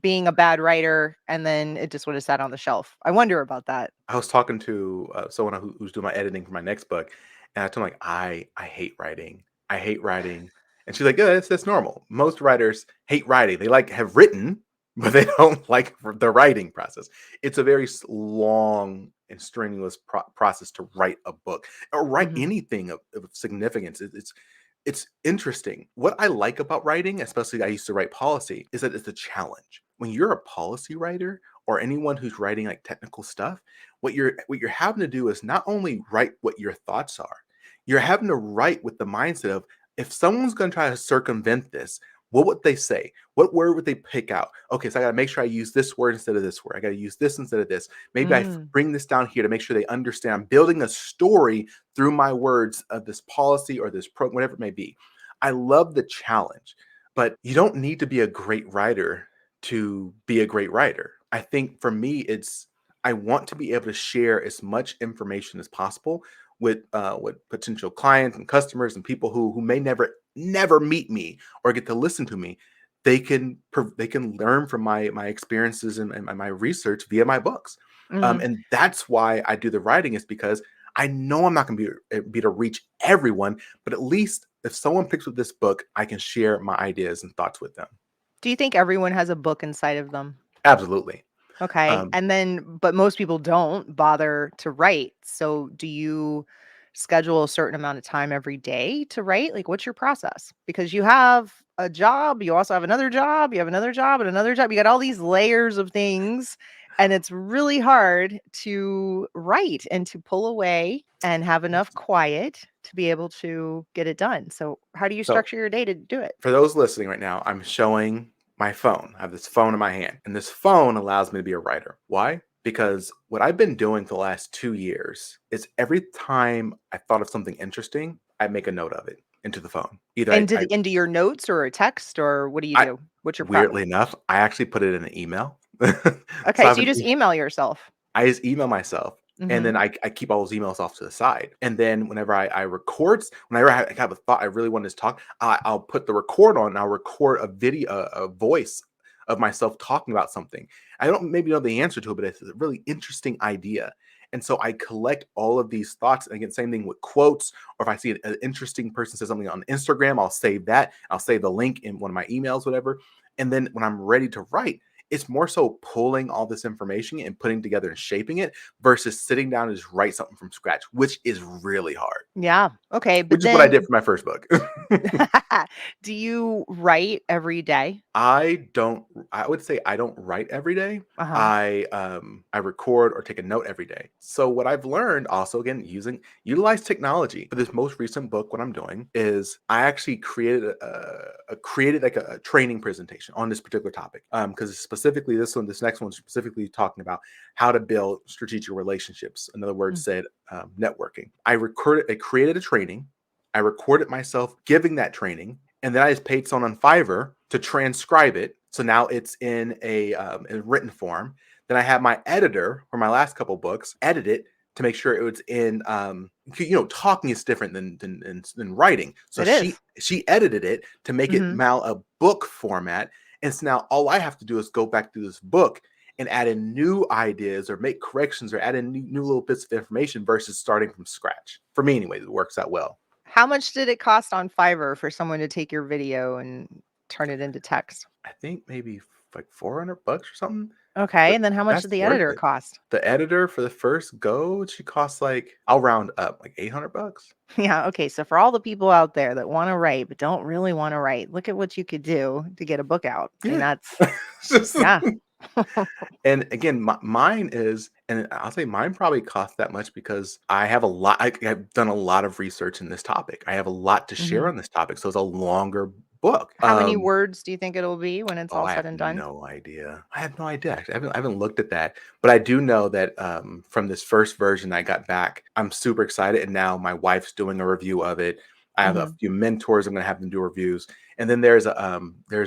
being a bad writer, and then it just would have sat on the shelf? I wonder about that. I was talking to someone who's doing my editing for my next book, and I told him like I hate writing. I hate writing, and she's like, yeah, that's normal. Most writers hate writing. They like have written, but they don't like the writing process. It's a very long and strenuous process to write a book or write Mhm. anything of significance. It's interesting. What I like about writing, especially I used to write policy, is that it's a challenge. When you're a policy writer or anyone who's writing like technical stuff, what you're having to do is not only write what your thoughts are, you're having to write with the mindset of if someone's going to try to circumvent this, what would they say? What word would they pick out? Okay, so I got to make sure I use this word instead of this word. I got to use this instead of this. Maybe Mm. bring this down here to make sure they understand. I'm building a story through my words of this policy or this program, whatever it may be. I love the challenge, but you don't need to be a great writer to be a great writer. I think for me, I want to be able to share as much information as possible with potential clients and customers and people who may never meet me or get to listen to me. They can learn from my experiences and my research via my books. Mhm. And that's why I do the writing, is because I know I'm not going to be to reach everyone, but at least if someone picks up this book, I can share my ideas and thoughts with them. Do you think everyone has a book inside of them? Absolutely. Okay. Um, And then but most people don't bother to write. So do you schedule a certain amount of time every day to write? Like what's your process? Because you have a job, you also have another job, you have another job and another job. You got all these layers of things and it's really hard to write and to pull away and have enough quiet to be able to get it done. So how do you so structure your day to do it? for those listening right now, I'm showing my phone. I have this phone in my hand, and this phone allows me to be a writer. Why? Because what I've been doing for the last 2 years is every time I thought of something interesting, I make a note of it into the phone. Either Into your notes or a text or what do you I do? What's your weirdly process? enough, I actually put it in an email. So I Okay, have so you an just email yourself. I just email myself, and then Mhm. I keep all those emails off to the side. And then whenever I record, whenever I have a thought I really want to talk, I'll put the record on. And I'll record a video, a voice of myself talking about something. I don't maybe know the answer to it, but it's a really interesting idea. And so I collect all of these thoughts. And again, same thing with quotes, or if I see an interesting person says something on Instagram, I'll save that. I'll save the link in one of my emails, whatever. And then when I'm ready to write, it's more so pulling all this information and putting together and shaping it versus sitting down and just write something from scratch, which is really hard, Yeah. Okay, but which is what I did then for my first book. do you write every day? I don't I would say I don't write every day. Uh-huh. I record or take a note every day. So what I've learned also, again, utilize technology. For this most recent book, what I'm doing is I actually created like a training presentation on this particular topic. Because specifically this next one's specifically talking about how to build strategic relationships. In other words, Mm. said networking. I created a training. I recorded myself giving that training, and then I just paid someone on Fiverr to transcribe it. So now it's in written form. Then I have my editor for my last couple books edit it to make sure it was in talking is different than writing. So It she is. she edited it to make it Mhm. now a book format. And so now all I have to do is go back through this book and add in new ideas or make corrections or add in new little bits of information versus starting from scratch. For me, anyways, it works out well. How much did it cost on Fiverr for someone to take your video and turn it into text? I think maybe like $400 or something, Okay, but and then how much did that's the worth editor it. cost? The editor for the first go, she costs like, I'll round up, like $800. Yeah, okay, so for all the people out there that wanna write but don't really wanna write, look at what you could do to get a book out. I mean, Yeah. that's It's just yeah. and again, mine is, and I'll say mine probably cost that much because I've done a lot of research in this topic. I have a lot to share Mhm. on this topic, so it's a longer book. How many words do you think it'll be when it's Oh, all I said have and done? no idea. I have no idea. Actually, I haven't looked at that, but I do know that from this first version I got back, I'm super excited, and now my wife's doing a review of it. I have a Mhm. few mentors. I'm going to have them do reviews, and then there's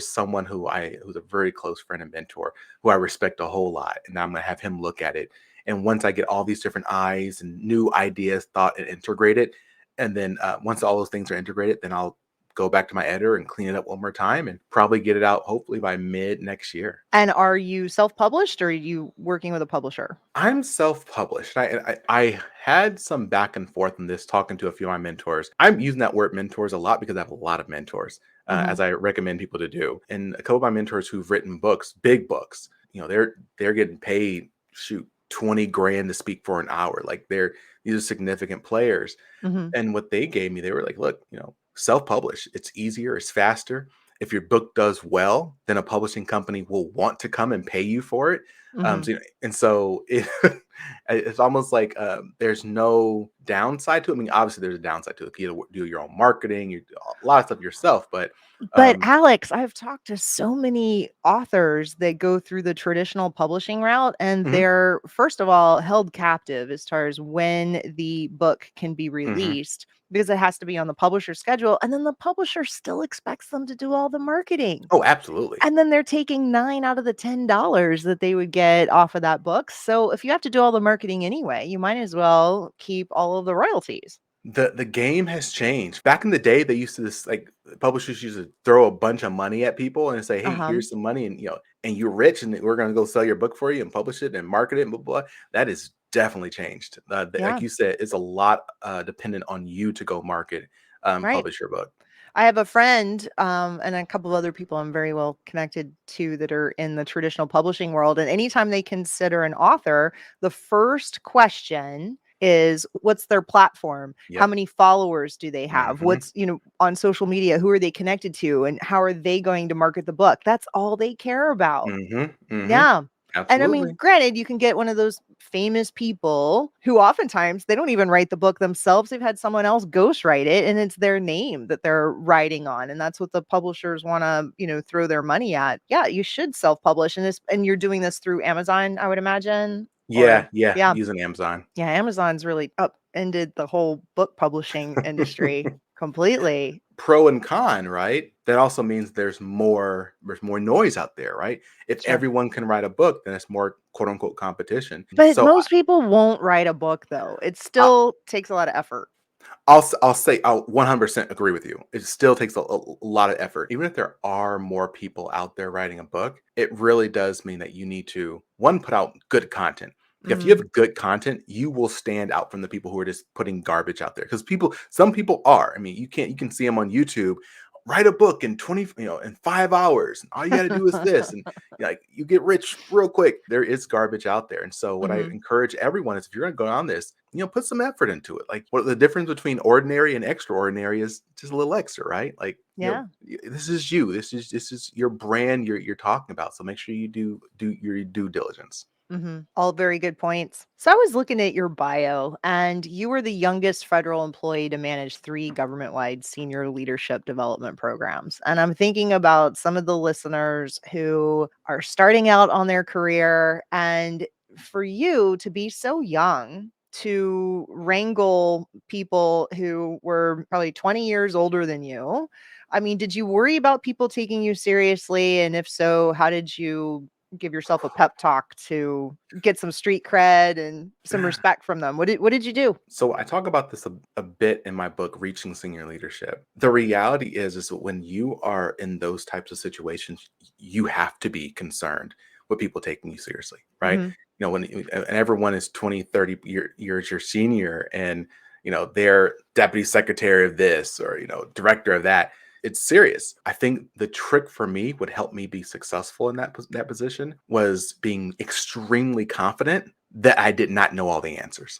someone who's a very close friend and mentor who I respect a whole lot, and I'm going to have him look at it. And once I get all these different eyes and new ideas thought and integrated, and then once all those things are integrated, then I'll go back to my editor and clean it up one more time and probably get it out hopefully by mid next year. And are you self-published or are you working with a publisher? I'm self-published. I had some back and forth in this talking to a few of my mentors. I'm using that word mentors a lot because I have a lot of mentors. as I recommend people to do. And a couple of my mentors who've written books, big books, they're getting paid, shoot, 20 grand to speak for an hour. Like these are significant players. Hmm. And what they gave me, they were like, look, self-publish. It's easier, it's faster. If your book does well, then a publishing company will want to come and pay you for it. Hmm. It's almost like there's no downside to it. I mean, obviously there's a downside to it. You do your own marketing, you do a lot of stuff yourself, but But um, Alex, I've talked to so many authors that go through the traditional publishing route, and mhm, they're, first of all, held captive as far as when the book can be mhm. released because it has to be on the publisher's schedule. And then the publisher still expects them to do all the marketing. Oh, absolutely. And then they're taking 9 out of the $10 that they would get off of that book. So if you have to do all the marketing anyway, you might as well keep all of the royalties. The game has changed. Back in the day, they used to this like publishers used to throw a bunch of money at people and say, "Hey, Uh-huh. here's some money, and and you're rich, and we're going to go sell your book for you and publish it and market it." And blah blah. Blah. That is definitely changed. Like Yeah. you said, it's a lot dependent on you to go market, Right. publish your book. I have a friend, and a couple of other people I'm very well connected to that are in the traditional publishing world. And anytime they consider an author, the first question is what's their platform? How Yep. many followers do they have? Hmm. What's, on social media? Who are they connected to? And how are they going to market the book? That's all they care about. Hmm. Hmm. Yeah. And I mean, Absolutely. granted, you can get one of those famous people who oftentimes they don't even write the book themselves. They've had someone else ghostwrite it and it's their name that they're writing on. And that's what the publishers want to, throw their money at. Yeah, you should self-publish. And you're doing this through Amazon, I would imagine. Or Yeah, yeah. yeah. Using Amazon. Yeah, Amazon's really upended the whole book publishing industry completely. Pro and con, right? That also means there's more noise out there, right? If Sure. everyone can write a book, then it's more quote unquote competition. But So most people won't write a book though. It I, still takes a lot of effort. I'll say I'll 100% agree with you. It still takes a lot of effort. Even if there are more people out there writing a book, it really does mean that you need to one put out good content. If you Mhm. have good content, you will stand out from the people who are just putting garbage out there. Because some people are. I mean, you can see them on YouTube. Write a book in in 5 hours. And all you got to do is this, and like you get rich real quick. There is garbage out there, and so what I Mhm. encourage everyone is if you're going to go on this, put some effort into it. Like what the difference between ordinary and extraordinary is just a little extra, right? Like, Yeah. this is you. This is your brand you're talking about. So make sure you do your due diligence. All very good points. So I was looking at your bio, and you were the youngest federal employee to manage 3 government-wide senior leadership development programs. And I'm thinking about some of the listeners who are starting out on their career, and for you to be so young to wrangle people who were probably 20 years older than you. I mean, did you worry about people taking you seriously? And if so, how did you give yourself a pep talk to get some street cred and some respect from them? What did you do? So I talk about this a bit in my book, Reaching Senior Leadership. The reality is that when you are in those types of situations, you have to be concerned with people taking you seriously, right? Mhm. And everyone is 20, 30 years your senior, and they're deputy secretary of this or director of that. It's serious. I think the trick for me would help me be successful in that position was being extremely confident that I did not know all the answers.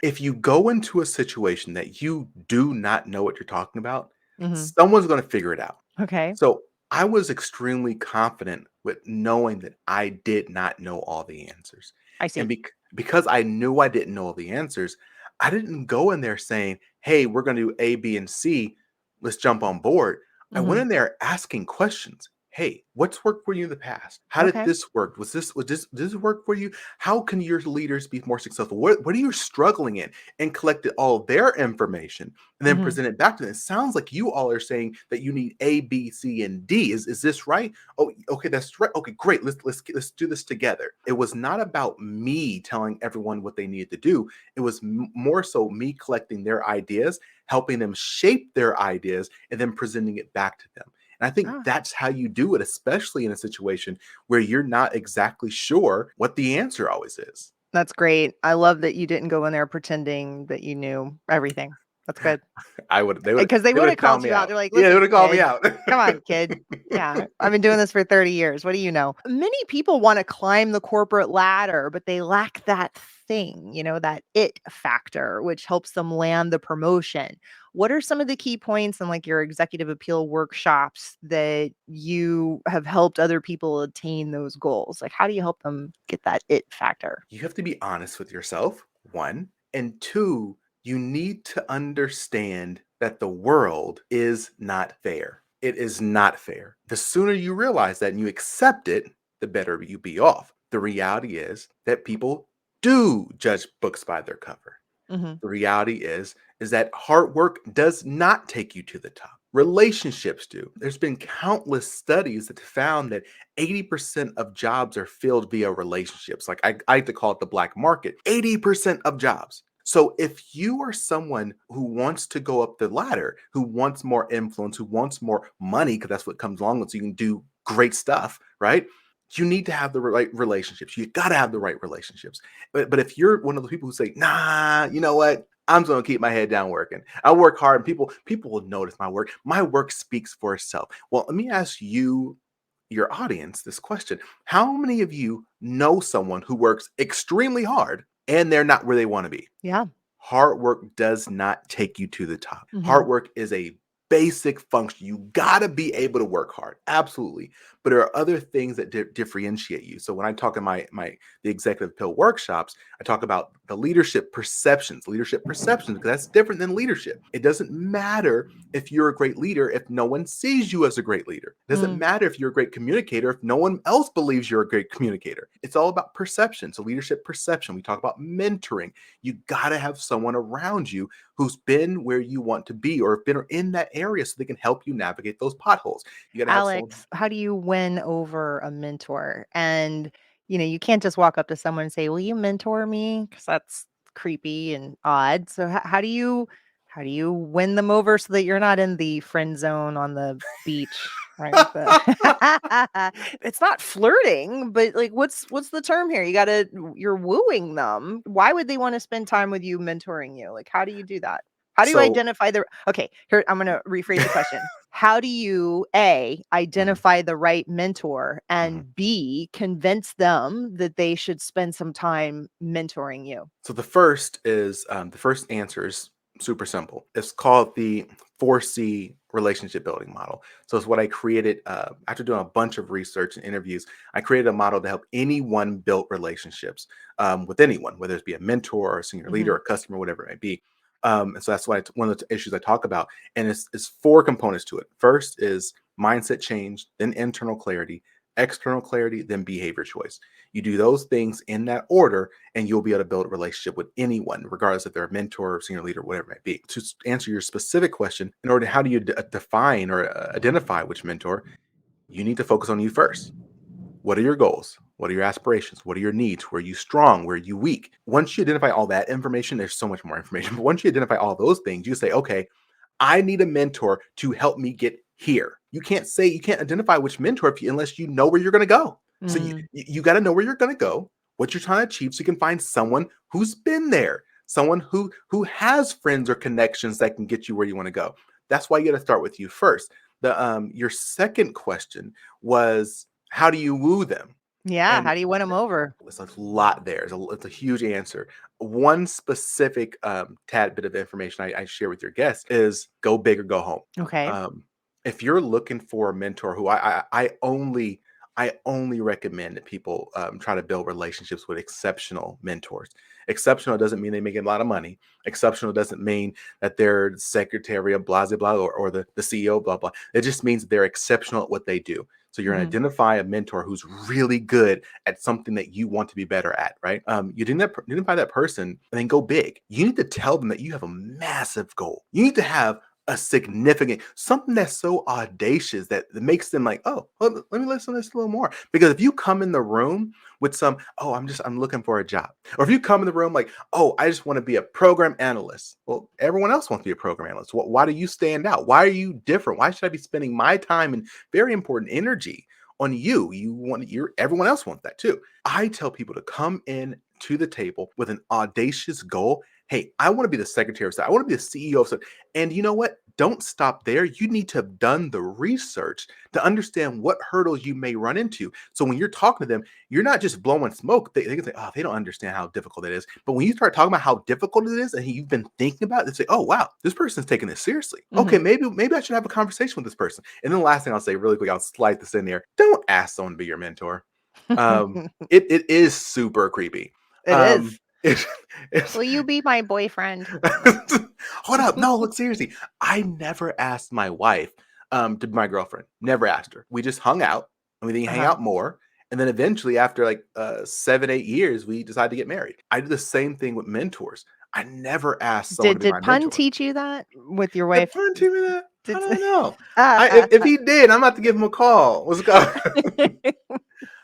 If you go into a situation that you do not know what you're talking about, Mhm. someone's going to figure it out. Okay. So I was extremely confident with knowing that I did not know all the answers. I And see. because I knew I didn't know all the answers, I didn't go in there saying, hey, we're going to do A, B, and C. Let's jump on board. I went Mhm. in there asking questions. Hey, what's worked for you in the past? How did Okay. this work? Was this work for you? How can your leaders be more successful? What are you struggling in? And collected all their information and then Mhm. present it back to them. It sounds like you all are saying that you need A, B, C, and D. Is this right? Oh, okay, that's right. Okay, great. Let's do this together. It was not about me telling everyone what they needed to do. It was more so me collecting their ideas, helping them shape their ideas, and then presenting it back to them. And I think Ah, that's how you do it, especially in a situation where you're not exactly sure what the answer always is. that's great. I love that you didn't go in there pretending that you knew everything. That's good. I would, Because they they would would have have found called me you out. out. They're like, Yeah, they would listen, have called me kid, out. come on, kid. Yeah, I've been doing this for 30 years. What do you know? Many people want to climb the corporate ladder, but they lack that thing, that it factor, which helps them land the promotion. What are some of the key points in like your executive appeal workshops that you have helped other people attain those goals? Like, how do you help them get that it factor? You have to be honest with yourself, one. And two, you need to understand that the world is not fair. It is not fair. The sooner you realize that and you accept it, the better you be off. The reality is that people do judge books by their cover. Hmm. The reality is that hard work does not take you to the top. Relationships do. There's been countless studies that found that 80% of jobs are filled via relationships. Like I like to call it the black market. 80% of jobs. So if you are someone who wants to go up the ladder, who wants more influence, who wants more money, because that's what comes along with, so you can do great stuff, right? You need to have the right relationships. You got to have the right relationships. But if you're one of the people who say, nah, you know what? I'm just gonna keep my head down working. I work hard, and people will notice my work. My work speaks for itself. Well, let me ask you, your audience, this question: how many of you know someone who works extremely hard and they're not where they want to be? Yeah. Hard work does not take you to the top. Hmm. Hard work is a basic function. You got to be able to work hard. Absolutely. But there are other things that differentiate you. So when I talk in the executive pill workshops, I talk about the leadership perceptions, because that's different than leadership. It doesn't matter if you're a great leader if no one sees you as a great leader. It doesn't matter if you're a great communicator if no one else believes you're a great communicator. It's all about perception. So leadership perception. We talk about mentoring. You got to have someone around you who's been where you want to be or been in that area so they can help you navigate those potholes. You got to have someone. Alex, how do you win over a mentor? And, you can't just walk up to someone and say, "Will you mentor me?" Because that's creepy and odd. So how do you win them over so that you're not in the friend zone on the beach, right? With the it's not flirting, but like what's the term here? You're wooing them. Why would they want to spend time with you mentoring you? Like, how do you do that? How do you So identify the Okay, here I'm gonna rephrase the question. How do you A, Mhm, identify the right mentor, mhm. and B, convince them that they should spend some time mentoring you? So the first answer is super simple. It's called the 4C relationship building model. So it's what I created after doing a bunch of research and interviews. I created a model to help anyone build relationships with anyone, whether it be a mentor or a senior leader Mhm. or a customer, whatever it may be. And so that's why one of the issues I talk about. And it's four components to it. First is mindset change, then internal clarity, external clarity, then behavior choice. You do those things in that order, and you'll be able to build a relationship with anyone, regardless if they're a mentor or senior leader, whatever it might be. To answer your specific question, in order, how do you define or identify which mentor? You need to focus on you first. What are your goals? What are your aspirations? What are your needs? Where are you strong? Where are you weak? Once you identify all that information, there's so much more information. But once you identify all those things, you say, okay, I need a mentor to help me get here. You can't identify which mentor unless you know where you're going to go. So Mm. you got to know where you're going to go, what you're trying to achieve, so you can find someone who's been there, someone who has friends or connections that can get you where you want to go. That's why you got to start with you first. The Your second question was, how do you woo them? Yeah, And how do you win them over? there's a lot there. It's a huge answer. One specific tad bit of information I share with your guests is go big or go home. Okay. Um, if you're looking for a mentor, who I only recommend that people try to build relationships with exceptional mentors. Exceptional doesn't mean they make a lot of money. Exceptional doesn't mean that they're the secretary of blah blah blah or the CEO blah blah. It just means they're exceptional at what they do. So you're going to Mhm. identify a mentor who's really good at something that you want to be better at, right? You identify that person and then go big. You need to tell them that you have a massive goal. You need to have a significant something that's so audacious that makes them like, oh, well, let me listen to this a little more. Because if you come in the room with I'm looking for a job, or if you come in the room like, oh, I just want to be a program analyst. Well, everyone else wants to be a program analyst. Why do you stand out? Why are you different? Why should I be spending my time and very important energy on you? Everyone else wants that too. I tell people to come in to the table with an audacious goal Hey, I want to be the secretary of stuff. I want to be the CEO of stuff. And you know what? Don't stop there. You need to have done the research to understand what hurdles you may run into. So when you're talking to them, you're not just blowing smoke. They can say, oh, they don't understand how difficult it is. But when you start talking about how difficult it is and you've been thinking about it, they say, oh, wow, this person's taking this seriously. Okay, Mhm. maybe I should have a conversation with this person. And then the last thing I'll say really quick, I'll slide this in there. Don't ask someone to be your mentor. It is super creepy. It Um, is. it, it's Will you be my boyfriend? hold up. No, look, seriously. I never asked my wife to be my girlfriend. Never asked her. We just hung out and we didn't hang Uh-huh. out more. And then eventually, after like 7, 8 years, we decided to get married. I did the same thing with mentors. I never asked someone to Did be my did Pun mentor. teach you that with your Did wife? Pun teach me that? I Did don't know. If he did, I'm about to give him a call. What's going?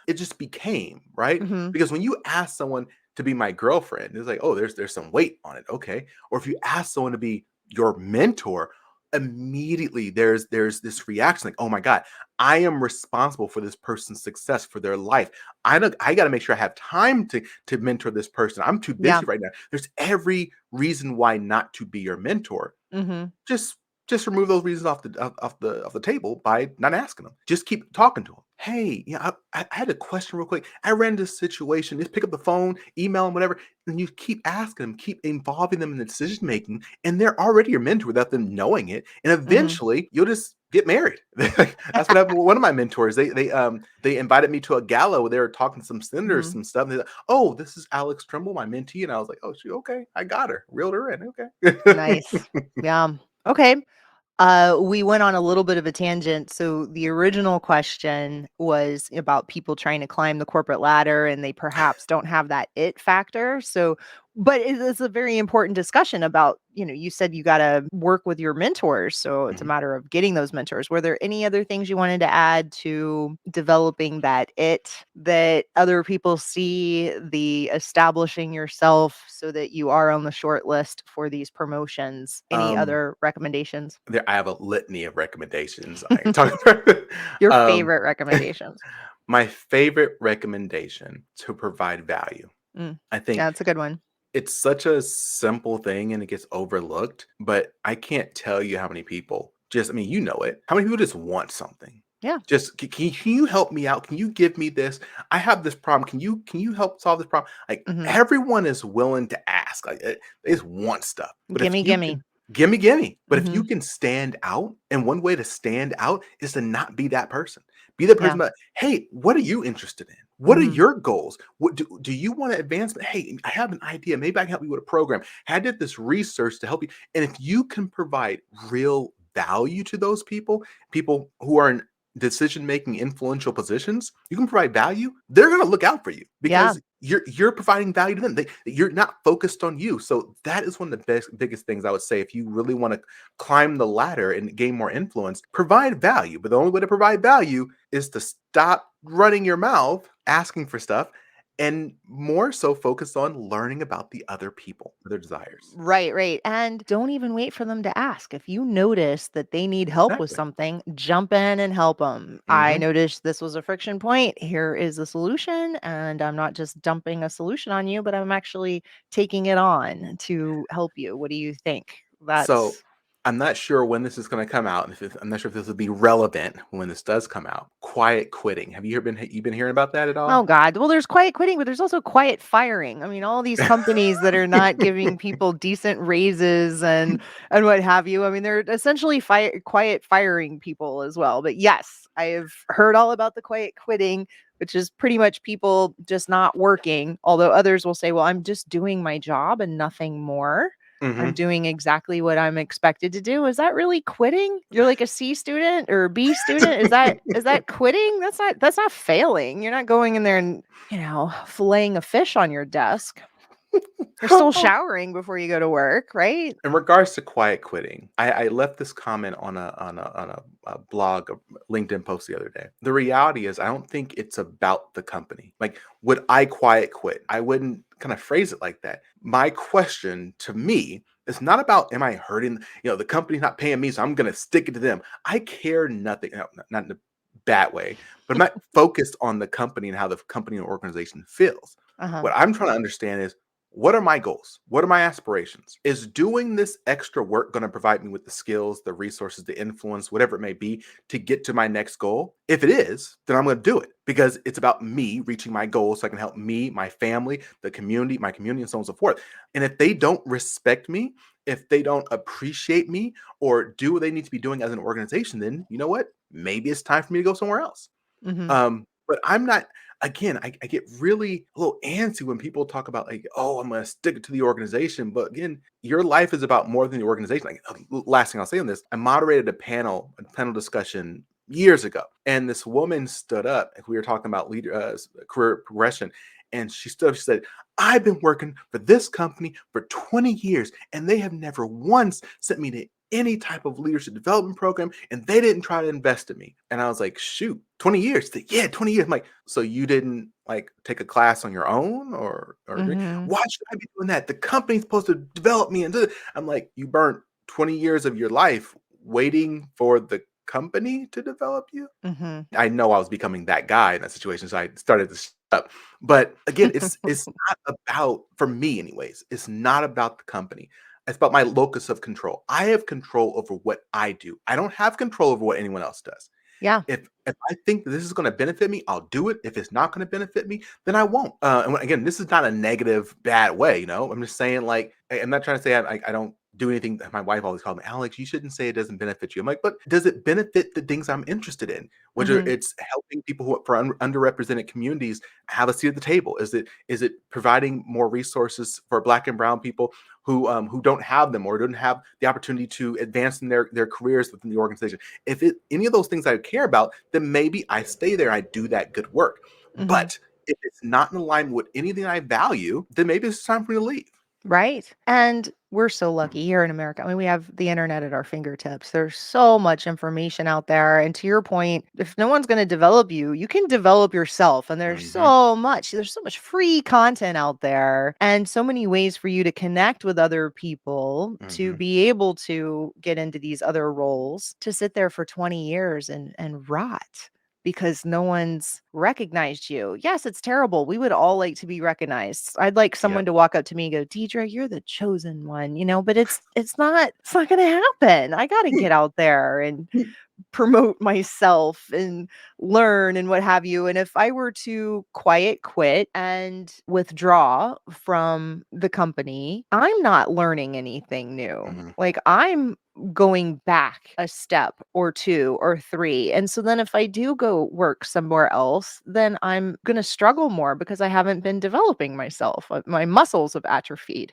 It just became, right? Mhm. Because when you ask someone to be my girlfriend, it's like, oh, there's some weight on it. Okay. Or if you ask someone to be your mentor, immediately there's this reaction like, oh my God, I am responsible for this person's success, for their life. I got to make sure I have time to mentor this person. I'm too Yeah. busy right now. There's every reason why not to be your mentor. Mhm. just just remove those reasons off the table by not asking them. Just keep talking to them. Hey, yeah, I had a question real quick. I ran into this situation. Just pick up the phone, email them, whatever, and you keep asking them, keep involving them in the decision making, and they're already your mentor without them knowing it. And Mhm. eventually, you'll just get married. That's what happened with one of my mentors. They invited me to a gala where they were talking to some senators, Mhm. some stuff. And they're like, oh, this is Alex Tremble, my mentee, and I was like, oh, she okay? I got her, reeled her in. Okay. Nice. Yeah. Okay. We went on a little bit of a tangent. So the original question was about people trying to climb the corporate ladder and they perhaps don't have that it factor. So, but it is a very important discussion about, you said you got to work with your mentors. So it's a Mhm. matter of getting those mentors. Were there any other things you wanted to add to developing that it that other people see, the establishing yourself so that you are on the short list for these promotions? Any Um, other recommendations? I have a litany of recommendations I can talk about. Your um, favorite recommendations. my favorite recommendation to provide value. Mm, I think yeah, that's a good one. it's such a simple thing and it gets overlooked, but I can't tell you how many people just, I mean, you know it. How many people just want something? Yeah. Just can you help me out? Can you give me this? I have this problem. Can you help solve this problem? Like Mhm. everyone is willing to ask. Like they just want stuff. But if Gimme, you gimme. can gimme. But if you Mhm. can stand out, and one way to stand out is to not be that person. Be the person Yeah. that, hey, what are you interested in? What are Mhm. your goals? What do you want an advancement? Hey, I have an idea. Maybe I can help you with a program. I did this research to help you. And if you can provide real value to those people who are in decision making influential positions, you can provide value, they're going to look out for you Yeah. because you're providing value to them. You're not focused on you. So that is one of the biggest things I would say. If you really want to climb the ladder and gain more influence, provide value. But the only way to provide value is to stop running your mouth asking for stuff and more so focus on learning about the other people, their desires. Right, right. And don't even wait for them to ask. If you notice that they need help with Exactly. something, jump in and help them. I Hmm. noticed this was a friction point. Here is a solution. And I'm not just dumping a solution on you, but I'm actually taking it on to help you. What do you think? So That's I'm not sure when this is going to come out. I'm not sure if this will be relevant when this does come out. Quiet quitting. Have you been hearing about that at Oh all? god. Well, there's quiet quitting, but there's also quiet firing. I mean, all these companies that are not giving people decent raises and what have you. I mean, they're essentially quiet firing people as well. But yes, I have heard all about the quiet quitting, which is pretty much people just not working. Although others will say, "Well, I'm just doing my job and nothing more." I'm Hmm. doing exactly what I'm expected to do. Is that really quitting? You're like a C student or a B student? Is that quitting? That's not failing. You're not going in there and, filleting a fish on your desk. You're still showering before you go to work, right? In regards to quiet quitting, I left this comment on a blog, a LinkedIn post the other day. The reality is, I don't think it's about the company. Like, would I quiet quit? I wouldn't kind of phrase it like that. My question to me is not about, am I hurting? The company's not paying me, so I'm going to stick it to them. I care nothing, no, not in a bad way, but I'm not focused on the company and how the company and organization feels. Uh-huh. What I'm trying to understand is, what are my goals? What are my aspirations? Is doing this extra work going to provide me with the skills, the resources, the influence, whatever it may be, to get to my next goal? If it is, then I'm going to do it because it's about me reaching my goals so I can help me, my family, the community, my community, and so on and so forth. And if they don't respect me, if they don't appreciate me or do what they need to be doing as an organization, then you know what? Maybe it's time for me to go somewhere else. Hmm. But I'm not, again, I get really a little antsy when people talk about like, oh, I'm gonna stick to the organization. But again, your life is about more than the organization. Like last thing I'll say on this, I moderated a panel discussion years ago, and this woman stood up. And we were talking about career progression, and she stood up. She said, "I've been working for this company for 20 years, and they have never once sent me to any type of leadership development program, and they didn't try to invest in me." And I was like, shoot, 20 years. Yeah, 20 years. I'm like, so you didn't like take a class on your own Hmm. why should I be doing that? The company's supposed to develop me and do it. I'm like, you burnt 20 years of your life waiting for the company to develop you. Hmm. I know I was becoming that guy in that situation, so I started to shut up. But again, it's not about, for me anyways, it's not about the company. It's about my locus of control. I have control over what I do. I don't have control over what anyone else does. Yeah. If I think that this is going to benefit me, I'll do it. If it's not going to benefit me, then I won't. Again, this is not a negative, bad way. I'm just saying, like, I'm not trying to say I don't do anything. My wife always called me, Alex, you shouldn't say it doesn't benefit you. I'm like, but does it benefit the things I'm interested in? Whether Hmm. it's helping people for underrepresented communities have a seat at the table, is it providing more resources for Black and Brown people who don't have them or don't have the opportunity to advance in their careers within the organization? If any of those things I care about, then maybe I stay there. I do that good work. Hmm. But if it's not in alignment with anything I value, then maybe it's time for me to leave. Right. And we're so lucky here in America. I mean, we have the internet at our fingertips. There's so much information out there. And to your point, if no one's going to develop you, you can develop yourself. And Hmm. there's so much free content out there and so many ways for you to connect with other people to Hmm. be able to get into these other roles, to sit there for 20 years and rot because no one's recognized you. Yes, it's terrible. We would all like to be recognized. I'd like someone Yep. to walk up to me and go, "Deidre, you're the chosen one," but it's not gonna happen. I gotta get out there and promote myself and learn and what have you. And if I were to quiet quit and withdraw from the company, I'm not learning anything new. Hmm. Like I'm going back a step or two or three. And so then if I do go work somewhere else, then I'm going to struggle more because I haven't been developing myself. My muscles have atrophied.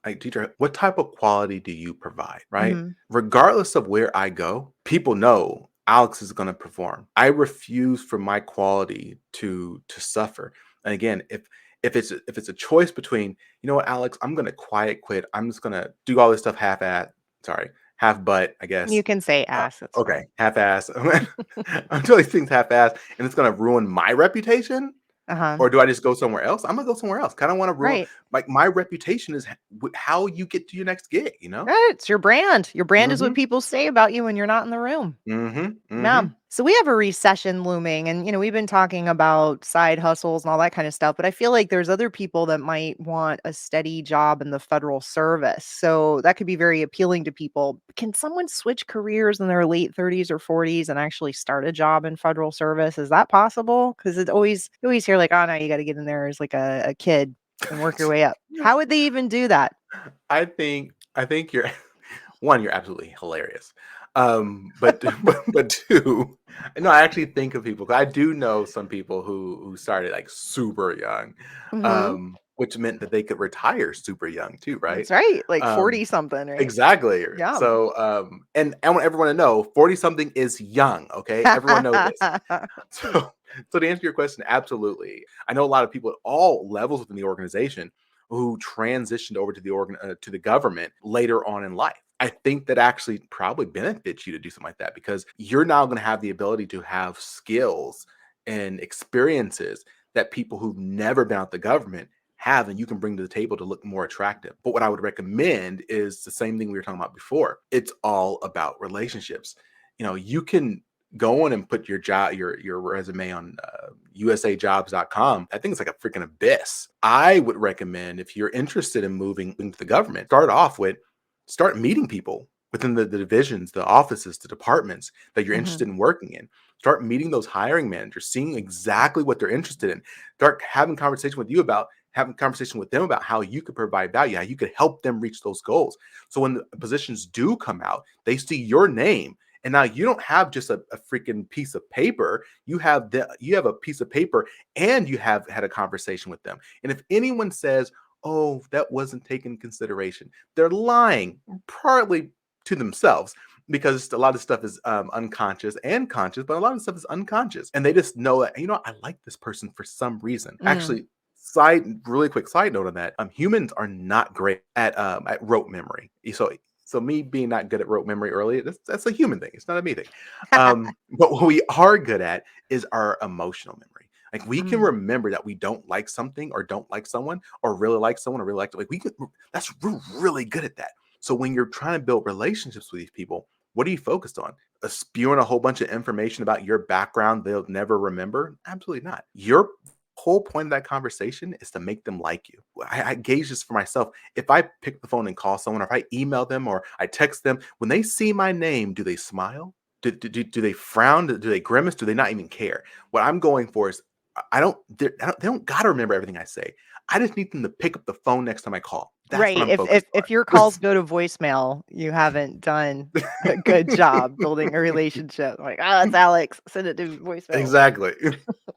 Like, teacher, what type of quality do you provide? Right? Hmm. Regardless of where I go, people know Alex is going to perform. I refuse for my quality to suffer. And again, if it's a choice between, you know what, Alex, I'm going to quiet quit. I'm just going to do all this stuff half butt, I You guess. can say ass. It's Okay, fine. half ass. I'm doing these things half ass, and it's going to ruin my reputation. Uh huh. Or do I just go somewhere else? I'm gonna go somewhere else. Kind of want to ruin, Right. like, my reputation is how you get to your next gig. Right, it's your brand. Your brand is what Mm-hmm. people say about you when you're not in the room. Mm-hmm. Yeah. Mm-hmm. So we have a recession looming and we've been talking about side hustles and all that kind of stuff, but I feel like there's other people that might want a steady job in the federal service. So that could be very appealing to people. Can someone switch careers in their late 30s or 40s and actually start a job in federal service? Is that possible? Because you always hear like, oh no, you got to get in there as like a kid and work your way up. How would they even do that? I think you're one. You're absolutely hilarious. But but two, no, I actually think of people. 'Cause I do know some people who started like super young, Hmm. which meant that they could retire super young too, right? That's right. Like Um, 40 something, right? Exactly. Yeah. So, and I want everyone to know 40 something is young. Okay. Everyone know this. So, so to answer your question, absolutely. I know a lot of people at all levels within the organization who transitioned over to to the government later on in life. I think that actually probably benefits you to do something like that because you're now going to have the ability to have skills and experiences that people who've never been out the government have and you can bring to the table to look more attractive. But what I would recommend is the same thing we were talking about before. It's all about relationships. You can go on and put your job, your resume on usajobs.com, I think it's like a freaking abyss. I would recommend, if you're interested in moving into the government, start meeting people within the divisions, the offices, the departments that you're Mhm. interested in working in. Start meeting those hiring managers, seeing exactly what they're interested in. Start having conversation with them about how you could provide value, how you could help them reach those goals. So when the positions do come out, they see your name. And now you don't have just a freaking piece of paper. You have a piece of paper, and you have had a conversation with them. And if anyone says, "Oh, that wasn't taken into consideration," they're lying, partly to themselves, because a lot of stuff is unconscious and conscious, but a lot of stuff is unconscious, and they just know that, I like this person for some reason. Mm. Actually, really quick side note on that: humans are not great at rote memory. So me being not good at rote memory early, that's a human thing. It's not a me thing. But what we are good at is our emotional memory. Like, we can Mm. remember that we don't like something, or don't like someone, or really like someone, or really like we can. We're really good at that. So when you're trying to build relationships with these people, what are you focused on? Spewing a whole bunch of information about your background they'll never remember? Absolutely not. Your whole point of that conversation is to make them like you. I gauge this for myself. If I pick the phone and call someone, or if I email them, or I text them, when they see my name, do they smile? Do they frown? Do they grimace? Do they not even care? What I'm going for is, they don't got to remember everything I say. I just need them to pick up the phone next time I call. That's what Right. I'm If focused if your on. calls go to voicemail, you haven't done a good job building a relationship. Like, "Ah, it's Alex. Send it to voicemail." Exactly.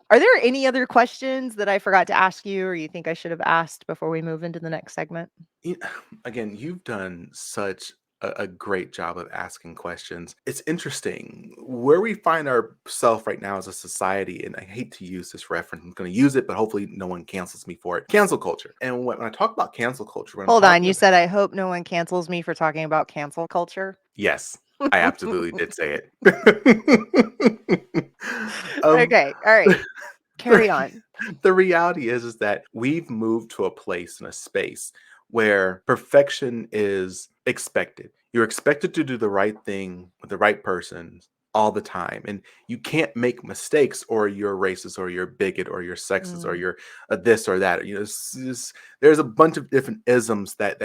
Are there any other questions that I forgot to ask you, or you think I should have asked before we move into the next segment? You- Again, you've done such a great job of asking questions. It's interesting where we find ourselves right now as a society, and I hate to use this reference. I'm going to use it, but hopefully no one cancels me for it. Cancel culture. And when I talk about cancel culture, when I'm Hold on, talking you about, said, "I hope no one cancels me for talking about cancel culture?" yes, I absolutely did say it. um, Okay, alright, carry the, on. the reality is that we've moved to a place and a space where perfection is expected. You're expected to do the right thing with the right person all the time, and you can't make mistakes, or you're racist, or you're bigot, or you're sexist, or Mm. you're this or that. There's a bunch of different isms that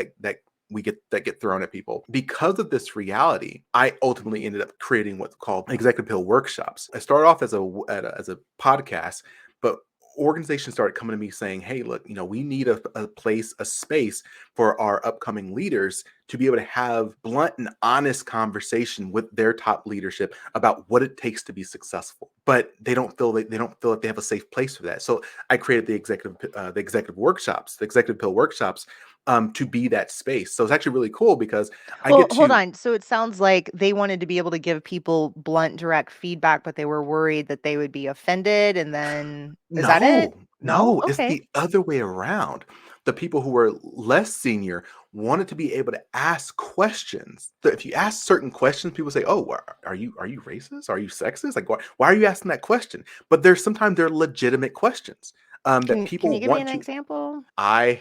get thrown at people. Because of this reality, I ultimately ended up creating what's called executive pill workshops. I started off as a podcast, but organizations started coming to me saying, "Hey, look, we need a place, a space for our upcoming leaders to be able to have blunt and honest conversation with their top leadership about what it takes to be successful." But they don't feel like they have a safe place for that. So I created the executive pill workshops, to be that space. So it's actually really cool because I Well, get hold to on, so it sounds like they wanted to be able to give people blunt, direct feedback, but they were worried that they would be offended, and then is that it? No, No? no, it's Okay. the other way around. The people who were less senior wanted to be able to ask questions. So if you ask certain questions, people say, "Oh, are you racist? Are you sexist? Like, why are you asking that question?" But sometimes they're legitimate questions, that Can people you give me want an to. example? I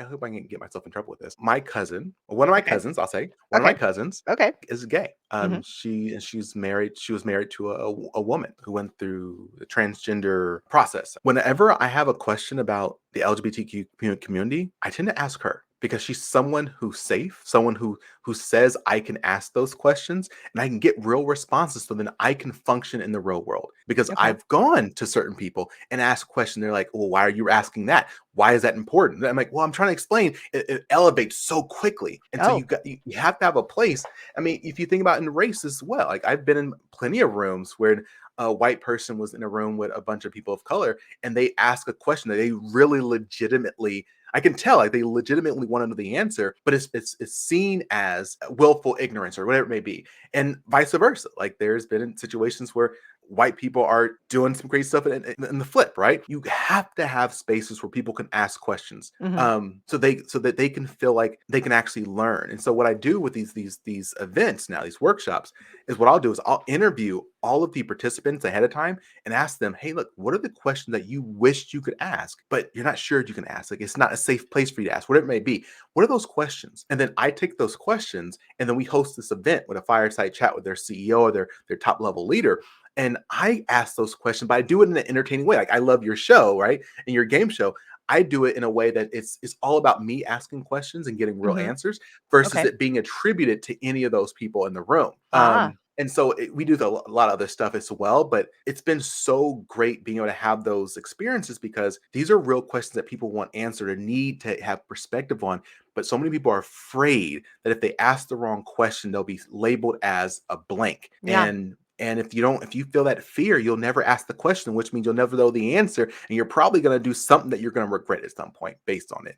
hope I can get myself in trouble with this. One of my Okay. cousins, I'll say, one of my Okay. cousins Okay. is gay. Mhm. She's married. She was married to a woman who went through the transgender process. Whenever I have a question about the LGBTQ community, I tend to ask her, because she's someone who's safe, someone who says I can ask those questions and I can get real responses, so then I can function in the real world. Because Okay. I've gone to certain people and asked questions. They're like, "Well, why are you asking that? Why is that important?" And I'm like, "Well, I'm trying to explain. It elevates so quickly, and so Oh, you have to have a place." I mean, if you think about in race as well, like, I've been in plenty of rooms where a white person was in a room with a bunch of people of color, and they ask a question that they really legitimately, I can tell, like, they legitimately want to know the answer, but it's seen as willful ignorance, or whatever it may be, and vice versa. Like, there's been in situations where white people are doing some crazy stuff in the flip, right? You have to have spaces where people can ask questions, mhm. so that they can feel like they can actually learn. And so what I do with these events now, these workshops, is what I'll do is I'll interview all of the participants ahead of time and ask them, "Hey, look, what are the questions that you wished you could ask, but you're not sure you can ask?" Like, it's safe place for you to ask, whatever it may be. What are those questions? And then I take those questions, and then we host this event with a fireside chat with their CEO or their top level leader. And I ask those questions, but I do it in an entertaining way. Like, I love your show, right? And your game show. I do it in a way that it's all about me asking questions and getting real Mm-hmm. answers versus Okay. it being attributed to any of those people in the room. Ah. And so we do a lot of other stuff as well, but it's been so great being able to have those experiences because these are real questions that people want answered and need to have perspective on. But so many people are afraid that if they ask the wrong question, they'll be labeled as a blank. Yeah. And if you feel that fear, you'll never ask the question, which means you'll never know the answer. And you're probably going to do something that you're going to regret at some point based on it.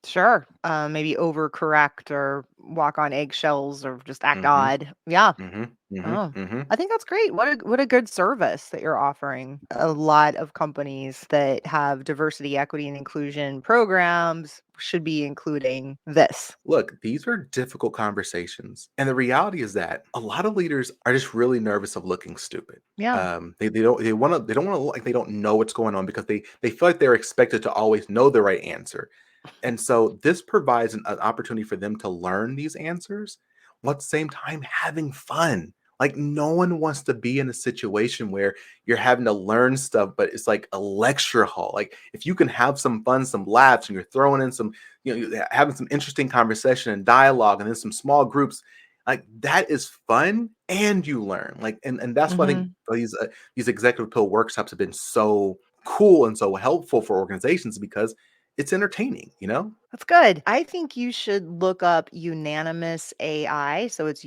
Sure. Maybe overcorrect or walk on eggshells or just act Hmm. odd. Yeah. Hmm. Hmm. Oh, Hmm. I think that's great. What a good service that you're offering. A lot of companies that have diversity, equity, and inclusion programs should be including this. Look, these are difficult conversations. And the reality is that a lot of leaders are just really nervous of looking stupid. Yeah. They don't want to look like they don't know what's going on because they feel like they're expected to always know the right answer. And so this provides an opportunity for them to learn these answers while at the same time having fun. Like, no one wants to be in a situation where you're having to learn stuff, but it's like a lecture hall. Like, if you can have some fun, some laughs, and you're throwing in some, you're having some interesting conversation and dialogue, and then some small groups, like that is fun and you learn. Like, and that's why I think Hmm. these executive pill workshops have been so cool and so helpful for organizations because it's entertaining, you know? That's good. I think you should look up Unanimous AI. So it's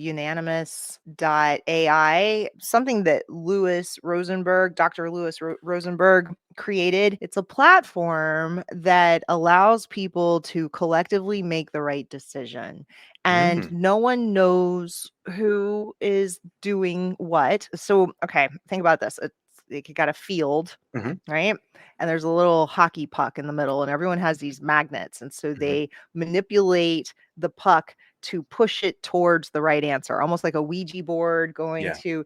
unanimous.ai, something that Dr. Rosenberg created. It's a platform that allows people to collectively make the right decision. And Mm, no one knows who is doing what. So, okay, think about this. It's like you got a field, mhm, right? And there's a little hockey puck in the middle, and everyone has these magnets. And so mhm. they manipulate the puck to push it towards the right answer, almost like a Ouija board going Yeah. to,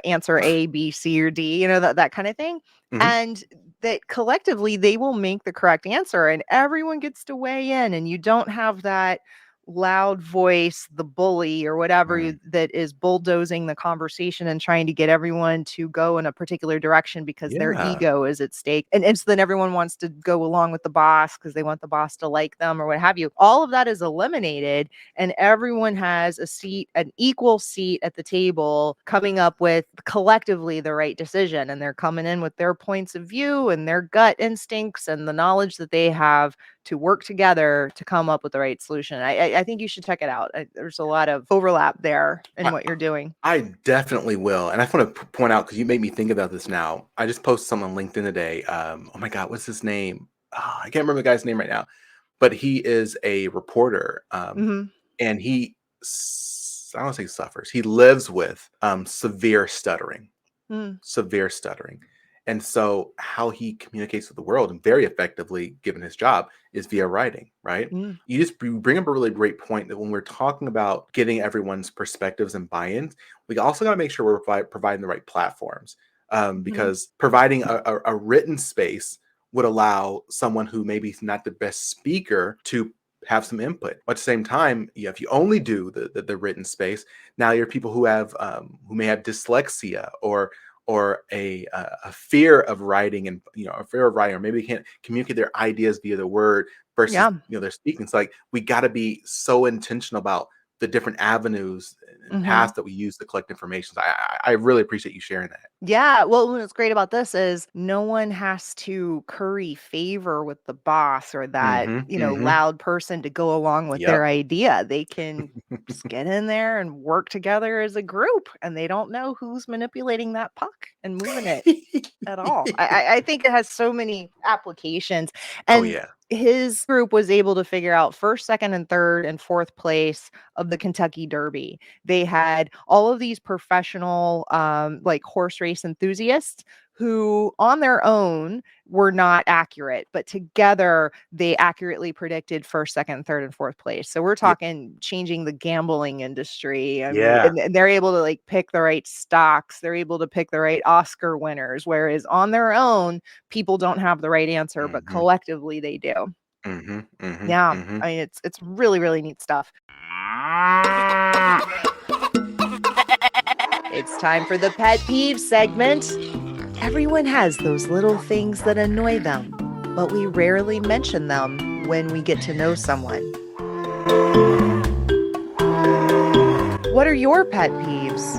answer A, B, C, or D, that kind of thing. Mhm. And that collectively they will make the correct answer, and everyone gets to weigh in, and you don't have that loud voice, the bully or whatever Mm. that is bulldozing the conversation and trying to get everyone to go in a particular direction because their Yeah. ego is at stake. And so then everyone wants to go along with the boss because they want the boss to like them or what have you. All of that is eliminated, and everyone has a seat, an equal seat at the table, coming up with collectively the right decision. And they're coming in with their points of view and their gut instincts and the knowledge that they have to work together to come up with the right solution. I think you should check it out. There's a lot of overlap there in I what you're doing. I definitely will, and I just wanna point out because you made me think about this now. I just posted something on LinkedIn today. Oh my god, what's his name? I can't remember the guy's name right now, but he is a reporter, Hmm. and I don't say suffers. He lives with Mm, severe stuttering. And so, how he communicates with the world and very effectively, given his job, is via writing, right? mm, You bring up a really great point that when we're talking about getting everyone's perspectives and buy ins, we also got to make sure we're providing the right platforms. mhm. Because providing a written space would allow someone who maybe is not the best speaker to have some input. But at the same time, yeah, if you only do the written space, now you're people who may have dyslexia or a fear of writing and a fear of writing, or maybe they can't communicate their ideas via the word versus Yeah. they're speaking. It's like we got to be so intentional about the different avenues and Hmm. paths that we use to collect information. So I really appreciate you sharing that. Yeah. Well, what's great about this is no one has to curry favor with the boss or that, Hmm. Hmm. loud person to go along with their Yep. idea. They can just get in there and work together as a group, and they don't know who's manipulating that puck and moving it at all. I think it has so many applications. Oh And yeah. his group was able to figure out first, second, and third and fourth place of the Kentucky Derby. They had all of these professional, like horse race enthusiasts who, on their own, were not accurate, but together they accurately predicted first, second, third, and fourth place. So we're Yeah. talking changing the gambling industry. I mean, Yeah. and they're able to like pick the right stocks. They're able to pick the right Oscar winners, whereas on their own, people don't have the right answer, but Hmm. collectively they do. Mhm, mhm, Yeah, mhm. I mean, it's really, really neat stuff. It's time for the pet peeve segment. Everyone has those little things that annoy them, but we rarely mention them when we get to know someone. What are your pet peeves?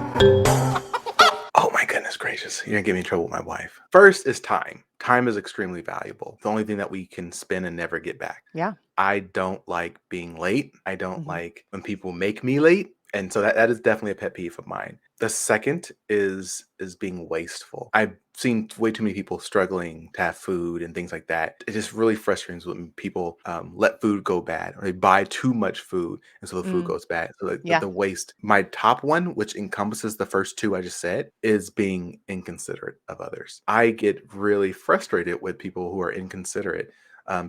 Oh my goodness gracious. You're gonna get me in trouble with my wife. First is time. Time is extremely valuable. The only thing that we can spend and never get back. Yeah. I don't like being late. I don't Mhm. like when people make me late. And so that is definitely a pet peeve of mine. The second is being wasteful. I've seen way too many people struggling to have food and things like that. It just really frustrates when people let food go bad or they buy too much food and so the food Mm, goes bad. So yeah. the waste. My top one, which encompasses the first two I just said, is being inconsiderate of others. I get really frustrated with people who are inconsiderate.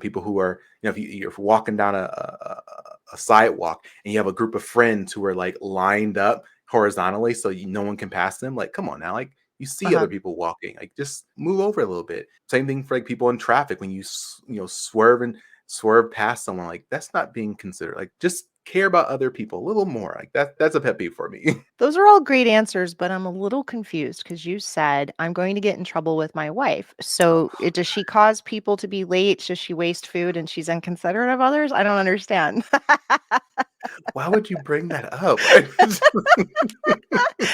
People who are, if you're walking down a sidewalk and you have a group of friends who are like lined up horizontally so no one can pass them, like, come on now, like you see Uh-huh. other people walking, like just move over a little bit. Same thing for like people in traffic when swerve past someone, like that's not being considered. Like just care about other people a little more. Like that's a pet peeve for me. Those are all great answers, but I'm a little confused because you said I'm going to get in trouble with my wife. So, does she cause people to be late? Does she waste food and she's inconsiderate of others? I don't understand. Why would you bring that up?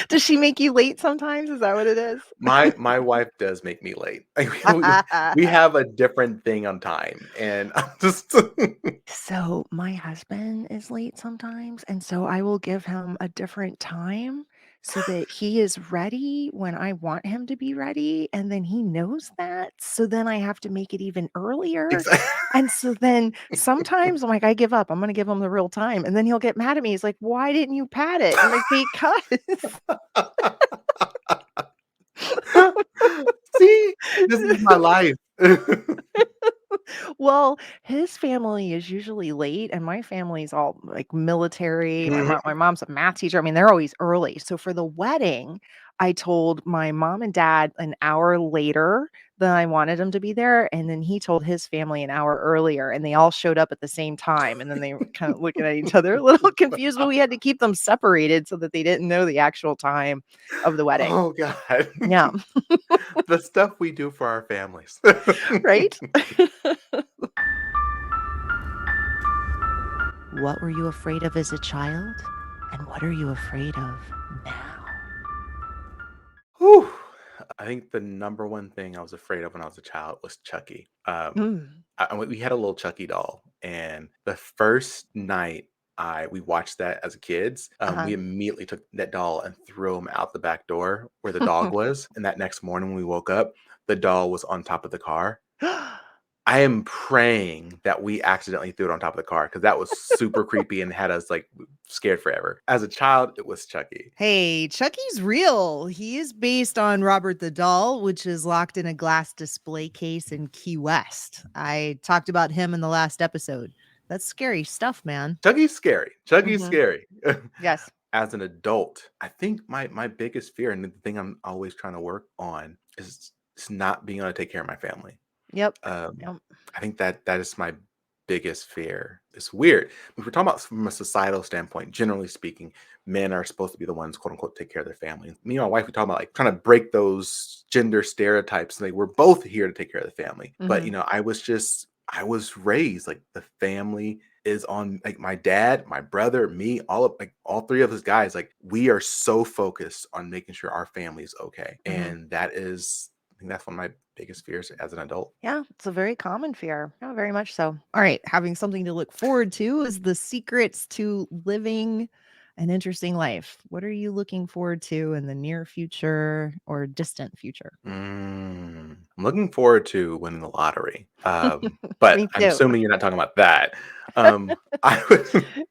Does she make you late sometimes? Is that what it is? My wife does make me late. Like, we have a different thing on time, and I'm just So my husband is late sometimes, and so I will give him a different time so that he is ready when I want him to be ready, and then he knows that, so then I have to make it even earlier, exactly. and so then sometimes I'm like, "I give up, I'm gonna give him the real time," and then he'll get mad at me, he's like, "Why didn't you pad it?" I'm like, "Because." See, this is my life. Well, his family is usually late, and my family's all like military. My Mhm. mom's a math teacher. I mean, they're always early. So for the wedding, I told my mom and dad an hour later than I wanted them to be there, and then he told his family an hour earlier, and they all showed up at the same time. And then they were kind of looking at each other a little confused, but we had to keep them separated so that they didn't know the actual time of the wedding. Oh god. Yeah, The stuff we do for our families. right. What were you afraid of as a child? And what are you afraid of now? Whew. I think the number one thing I was afraid of when I was a child was Chucky. Mm, We had a little Chucky doll, and the first night we watched that as kids, we uh-huh. immediately took that doll and threw him out the back door where the dog was. And that next morning when we woke up, the doll was on top of the car. I am praying that we accidentally threw it on top of the car because that was super creepy and had us like scared forever. As a child, it was Chucky. Hey, Chucky's real. He is based on Robert the Doll, which is locked in a glass display case in Key West. I talked about him in the last episode. That's scary stuff, man. Chucky's scary. Chucky's Hmm. scary. Yes. As an adult, I think my biggest fear and the thing I'm always trying to work on is not being able to take care of my family. Yep. Um, Yep. I think that is my biggest fear. It's weird. If we're talking about from a societal standpoint, generally speaking, men are supposed to be the ones, quote unquote, take care of their family. Me and my wife, we talk about like trying to break those gender stereotypes. Like we're both here to take care of the family. But Hmm. I was raised like the family is on like my dad, my brother, me, all three of us guys, like we are so focused on making sure our family is okay. Hmm. And that is I think that's one of my biggest fears as an adult. Yeah, it's a very common fear. Yeah, very much so. All right, having something to look forward to is the secrets to living an interesting life. What are you looking forward to in the near future or distant future? I'm looking forward to winning the lottery, but Me I'm too. assuming you're not talking about that. I would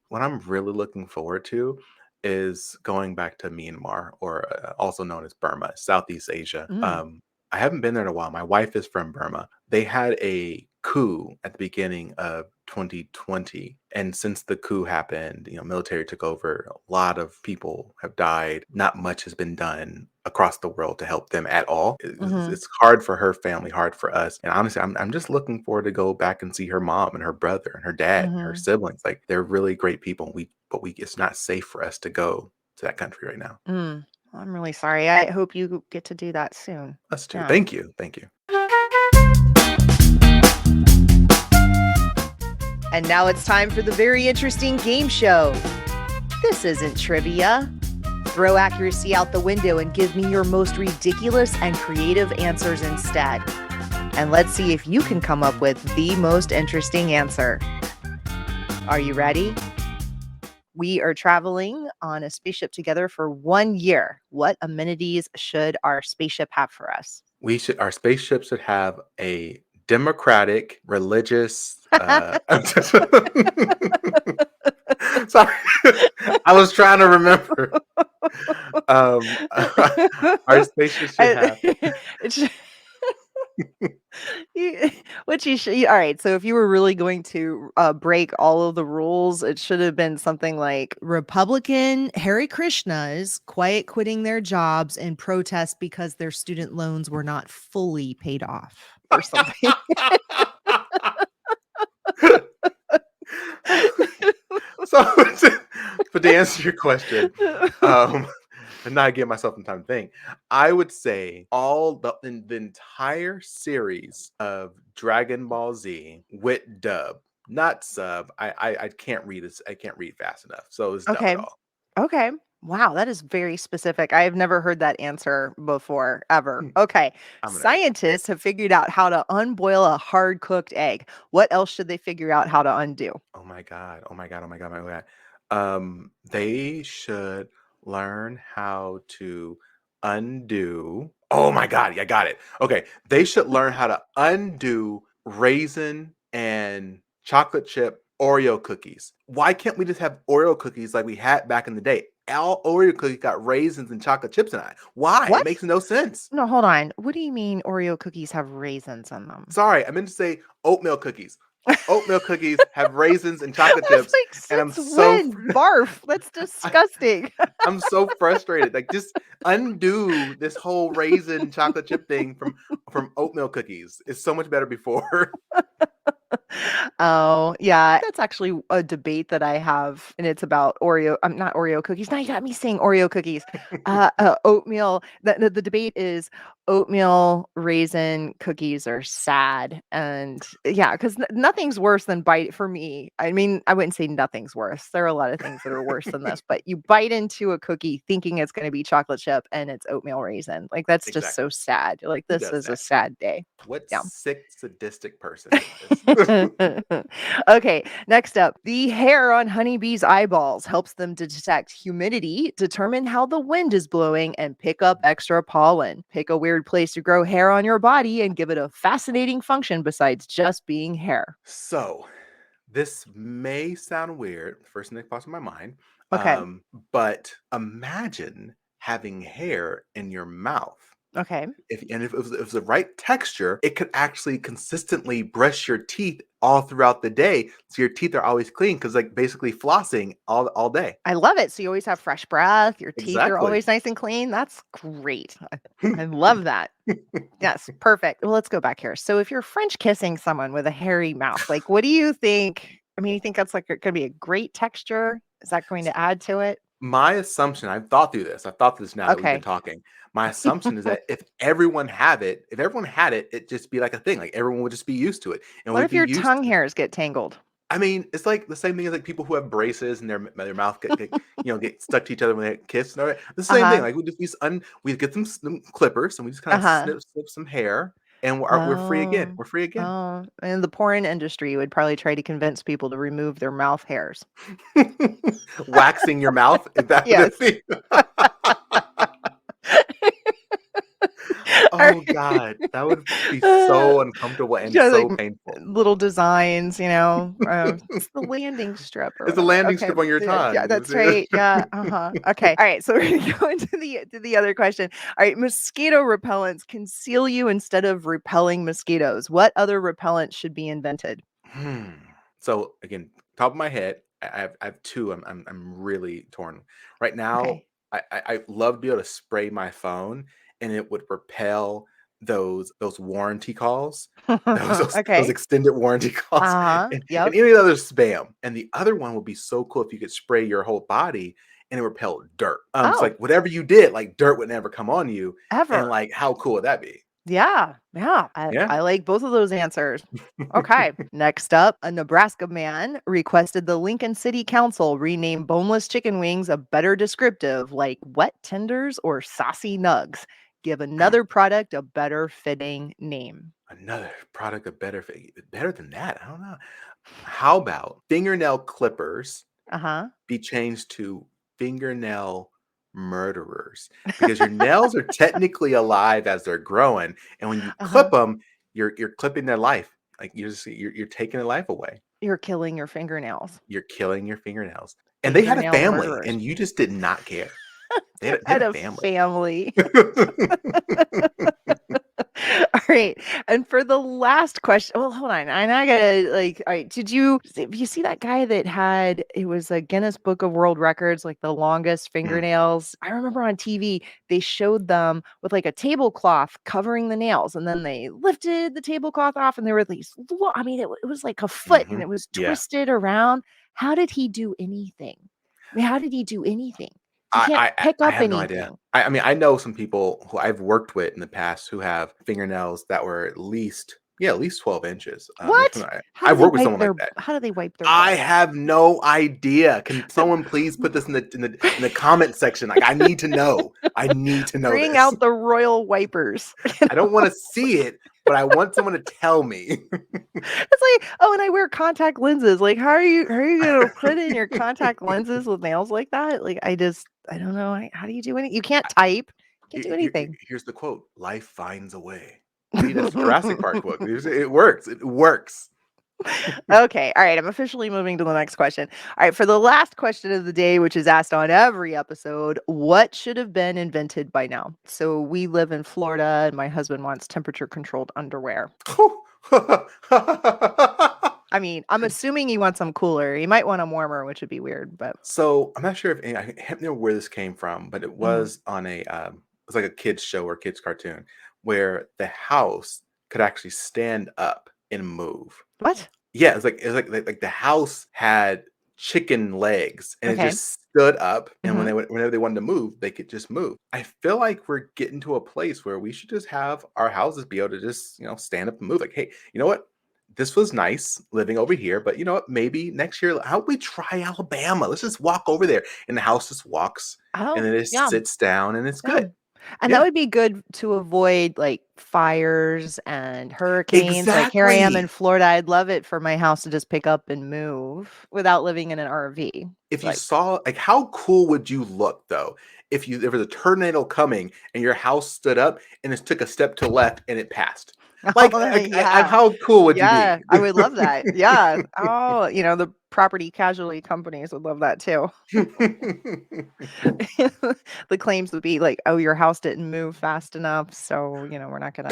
what I'm really looking forward to is going back to Myanmar, or also known as Burma, Southeast Asia. Mm, I haven't been there in a while. My wife is from Burma. They had a coup at the beginning of 2020. And since the coup happened, military took over. A lot of people have died. Not much has been done across the world to help them at all. It's hard for her family, hard for us. And honestly, I'm just looking forward to go back and see her mom and her brother and her dad and her siblings. Like, they're really great people. But it's not safe for us to go to that country right now. I'm really sorry. I hope you get to do that soon. Us too. Yeah. Thank you. Thank you. And now it's time for the very interesting game show. This isn't trivia. Throw accuracy out the window and give me your most ridiculous and creative answers instead. And let's see if you can come up with the most interesting answer. Are you ready? We are traveling on a spaceship together for 1 year. What amenities should our spaceship have for us? Our spaceship should have a democratic, religious. Sorry, I was trying to remember. Our spaceship should have. All right, so if you were really going to break all of the rules, it should have been something like Republican Hare Krishnas quiet quitting their jobs in protest because their student loans were not fully paid off or something. But to answer your question, and not give myself some time to think, I would say the entire series of Dragon Ball Z with dub, not sub. I can't read this. I can't read fast enough, so it's dub at all. Okay. Wow, that is very specific. I have never heard that answer before, ever. Okay. Scientists have figured out how to unboil a hard-cooked egg. What else should they figure out how to undo? Oh my God. They should learn how to undo. Oh my God. I got it. Okay. They should learn how to undo raisin and chocolate chip Oreo cookies. Why can't we just have Oreo cookies like we had back in the day? All Oreo cookies got raisins and chocolate chips in it. Why? What? It makes no sense. No, hold on. What do you mean Oreo cookies have raisins in them? Sorry, I meant to say oatmeal cookies. Oatmeal cookies have raisins and chocolate chips, and I'm so barf. That's disgusting. I'm so frustrated. Like, just undo this whole raisin chocolate chip thing from oatmeal cookies. It's so much better before. Oh, yeah. That's actually a debate that I have, and it's about Oreo. I'm not Oreo cookies. Now you got me saying Oreo cookies. Oatmeal. The debate is oatmeal raisin cookies are sad. And yeah, because nothing's worse than bite for me. I mean, I wouldn't say nothing's worse. There are a lot of things that are worse than this, but you bite into a cookie thinking it's going to be chocolate chip and it's oatmeal raisin. Like, that's just so sad. Like, this is a sad day. What sick, sadistic person is this? Okay, next up, the hair on honeybees' eyeballs helps them to detect humidity, determine how the wind is blowing, and pick up extra pollen. Pick a weird place to grow hair on your body and give it a fascinating function besides just being hair. So, this may sound weird, first thing that pops in my mind. Okay. But imagine having hair in your mouth. Okay. If it was the right texture, it could actually consistently brush your teeth all throughout the day, so your teeth are always clean, because like basically flossing all day. I love it. So you always have fresh breath. Your teeth are always nice and clean. That's great. I love that. Yes, perfect. Well, let's go back here. So if you're French kissing someone with a hairy mouth, like, what do you think? I mean, you think that's like going to be a great texture? Is that going to add to it? My assumption, I've thought through this now that we've been talking. My assumption is that if everyone had it, it'd just be like a thing. Like, everyone would just be used to it. And what if your tongue hairs get tangled? I mean, it's like the same thing as like people who have braces and their mouth get stuck to each other when they kiss. And all that. The same thing. Like, we get some clippers and we just kind of snip some hair. And we're free again. We're free again. Oh, and the porn industry would probably try to convince people to remove their mouth hairs. Waxing your mouth? Is that yes. All Oh right. god, that would be so uncomfortable and Just like so painful. little designs, it's the landing strip or It's a whatever. landing Okay. strip on your Yeah, tongue. that's right. Yeah. Uh-huh. Okay. All right. So we're gonna go into the other question. All right, mosquito repellents conceal you instead of repelling mosquitoes. What other repellent should be invented? Hmm. So again, top of my head, I have two. I'm really torn right now. Okay. I love to be able to spray my phone and it would repel those warranty calls, those Okay. extended warranty calls, Uh-huh. and Yep. any other spam. And the other one would be so cool if you could spray your whole body and it repelled dirt. So Oh, like whatever you did, like dirt would never come on you. And ever. like how cool would that be? Yeah, yeah. Yeah. I like both of those answers. Okay. Next up, a Nebraska man requested the Lincoln City Council rename boneless chicken wings a better descriptive, like wet tenders or saucy nugs. Give another product a better fitting name. Another product of better than that, I don't know. How about fingernail clippers Uh-huh. be changed to fingernail murderers? Because your nails are technically alive as they're growing, and when you Uh-huh. clip them, you're clipping their life. Like you're taking their life away. You're killing your fingernails. You're killing your fingernails. And they had a Fingernail family, murderers. and you just did not care. They At had a a family. family. All right. And for the last question, well, hold on. I gotta like, all right, you see that guy that had it was a Guinness Book of World Records, like the longest Mm, fingernails? I remember on TV they showed them with like a tablecloth covering the nails, and then they lifted the tablecloth off, and there were these. I mean, it was like a foot, and mhm. it was Yeah. twisted around. How did he do anything? I mean, how did he do anything? He I can't I I pick I up have no idea. anything. I mean, I know some people who I've worked with in the past who have fingernails that were at least 12 inches. What? I've worked with someone like that. How do they wipe their I butt? have no idea. Can someone please put this in the comment section? Like, I need to know. I need to know Bring this. out the royal wipers. I don't want to see it, but I want someone to tell me. It's like, "Oh, and I wear contact lenses." Like, how are you gonna put in your contact lenses with nails like that? Like, I don't know. How do you do any you can't type. You can't do anything. Here's the quote: "Life finds a way." Read that's a Jurassic Park book. It works. It works. Okay. All right. I'm officially moving to the next question. All right. For the last question of the day, which is asked on every episode, what should have been invented by now? So we live in Florida and my husband wants temperature controlled underwear. I mean, I'm assuming he wants them cooler. He might want them warmer, which would be weird, but So I'm not sure if I can't remember where this came from, but it mhm. was on it was like a kids show or kids cartoon where the house could actually stand up and move. What? Yeah, it's like the house had chicken legs and it Okay. just stood up, and Mhm. whenever they wanted to move, they could just move. I feel like we're getting to a place where we should just have our houses be able to just, stand up and move. Like, hey, you know what? This was nice living over here, but you know what? Maybe next year, how about we try Alabama? Let's just walk over there, and the house just walks, and Oh, then it yeah, sits down, and it's yeah. good. And that Yeah, would be good to avoid, like, fires and hurricanes. Like, here I am in exactly. Florida. I'd love it for my house to just pick up and move without living in an RV. If you Like, saw, like, how cool would you look though if there was a tornado coming and your house stood up and it took a step to the left and it passed? Like, oh, yeah. how cool would you Yeah, be? I would love that. Yeah. Oh, the property casualty companies would love that too. The claims would be like, "Oh, your house didn't move fast enough, so, we're not gonna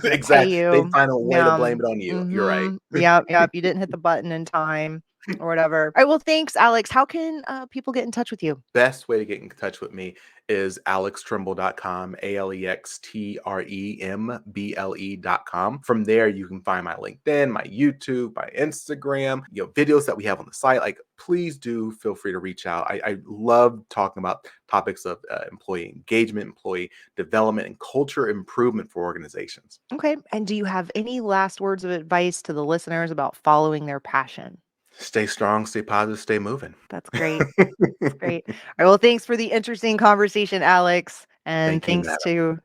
pay Exactly. They you." find a way to Yeah, blame it on you. You're right. mhm. Yep, yep, you didn't hit the button in time or whatever. Alright, well, thanks, Alex. How can, people get in touch with you? Best way to get in touch with me is alextremble.com, alextremble.com. From there, you can find my LinkedIn, my YouTube, my Instagram, videos that we have on the site. Like, please do feel free to reach out. I love talking about topics of employee engagement, employee development, and culture improvement for organizations. Okay, and do you have any last words of advice to the listeners about following their passion? Stay strong, stay positive, stay moving. That's great. That's great. Alright, well, thanks for the interesting conversation, Alex, and Thank you,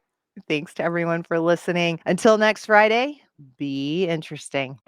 thanks to everyone for listening. Until next Friday, be interesting.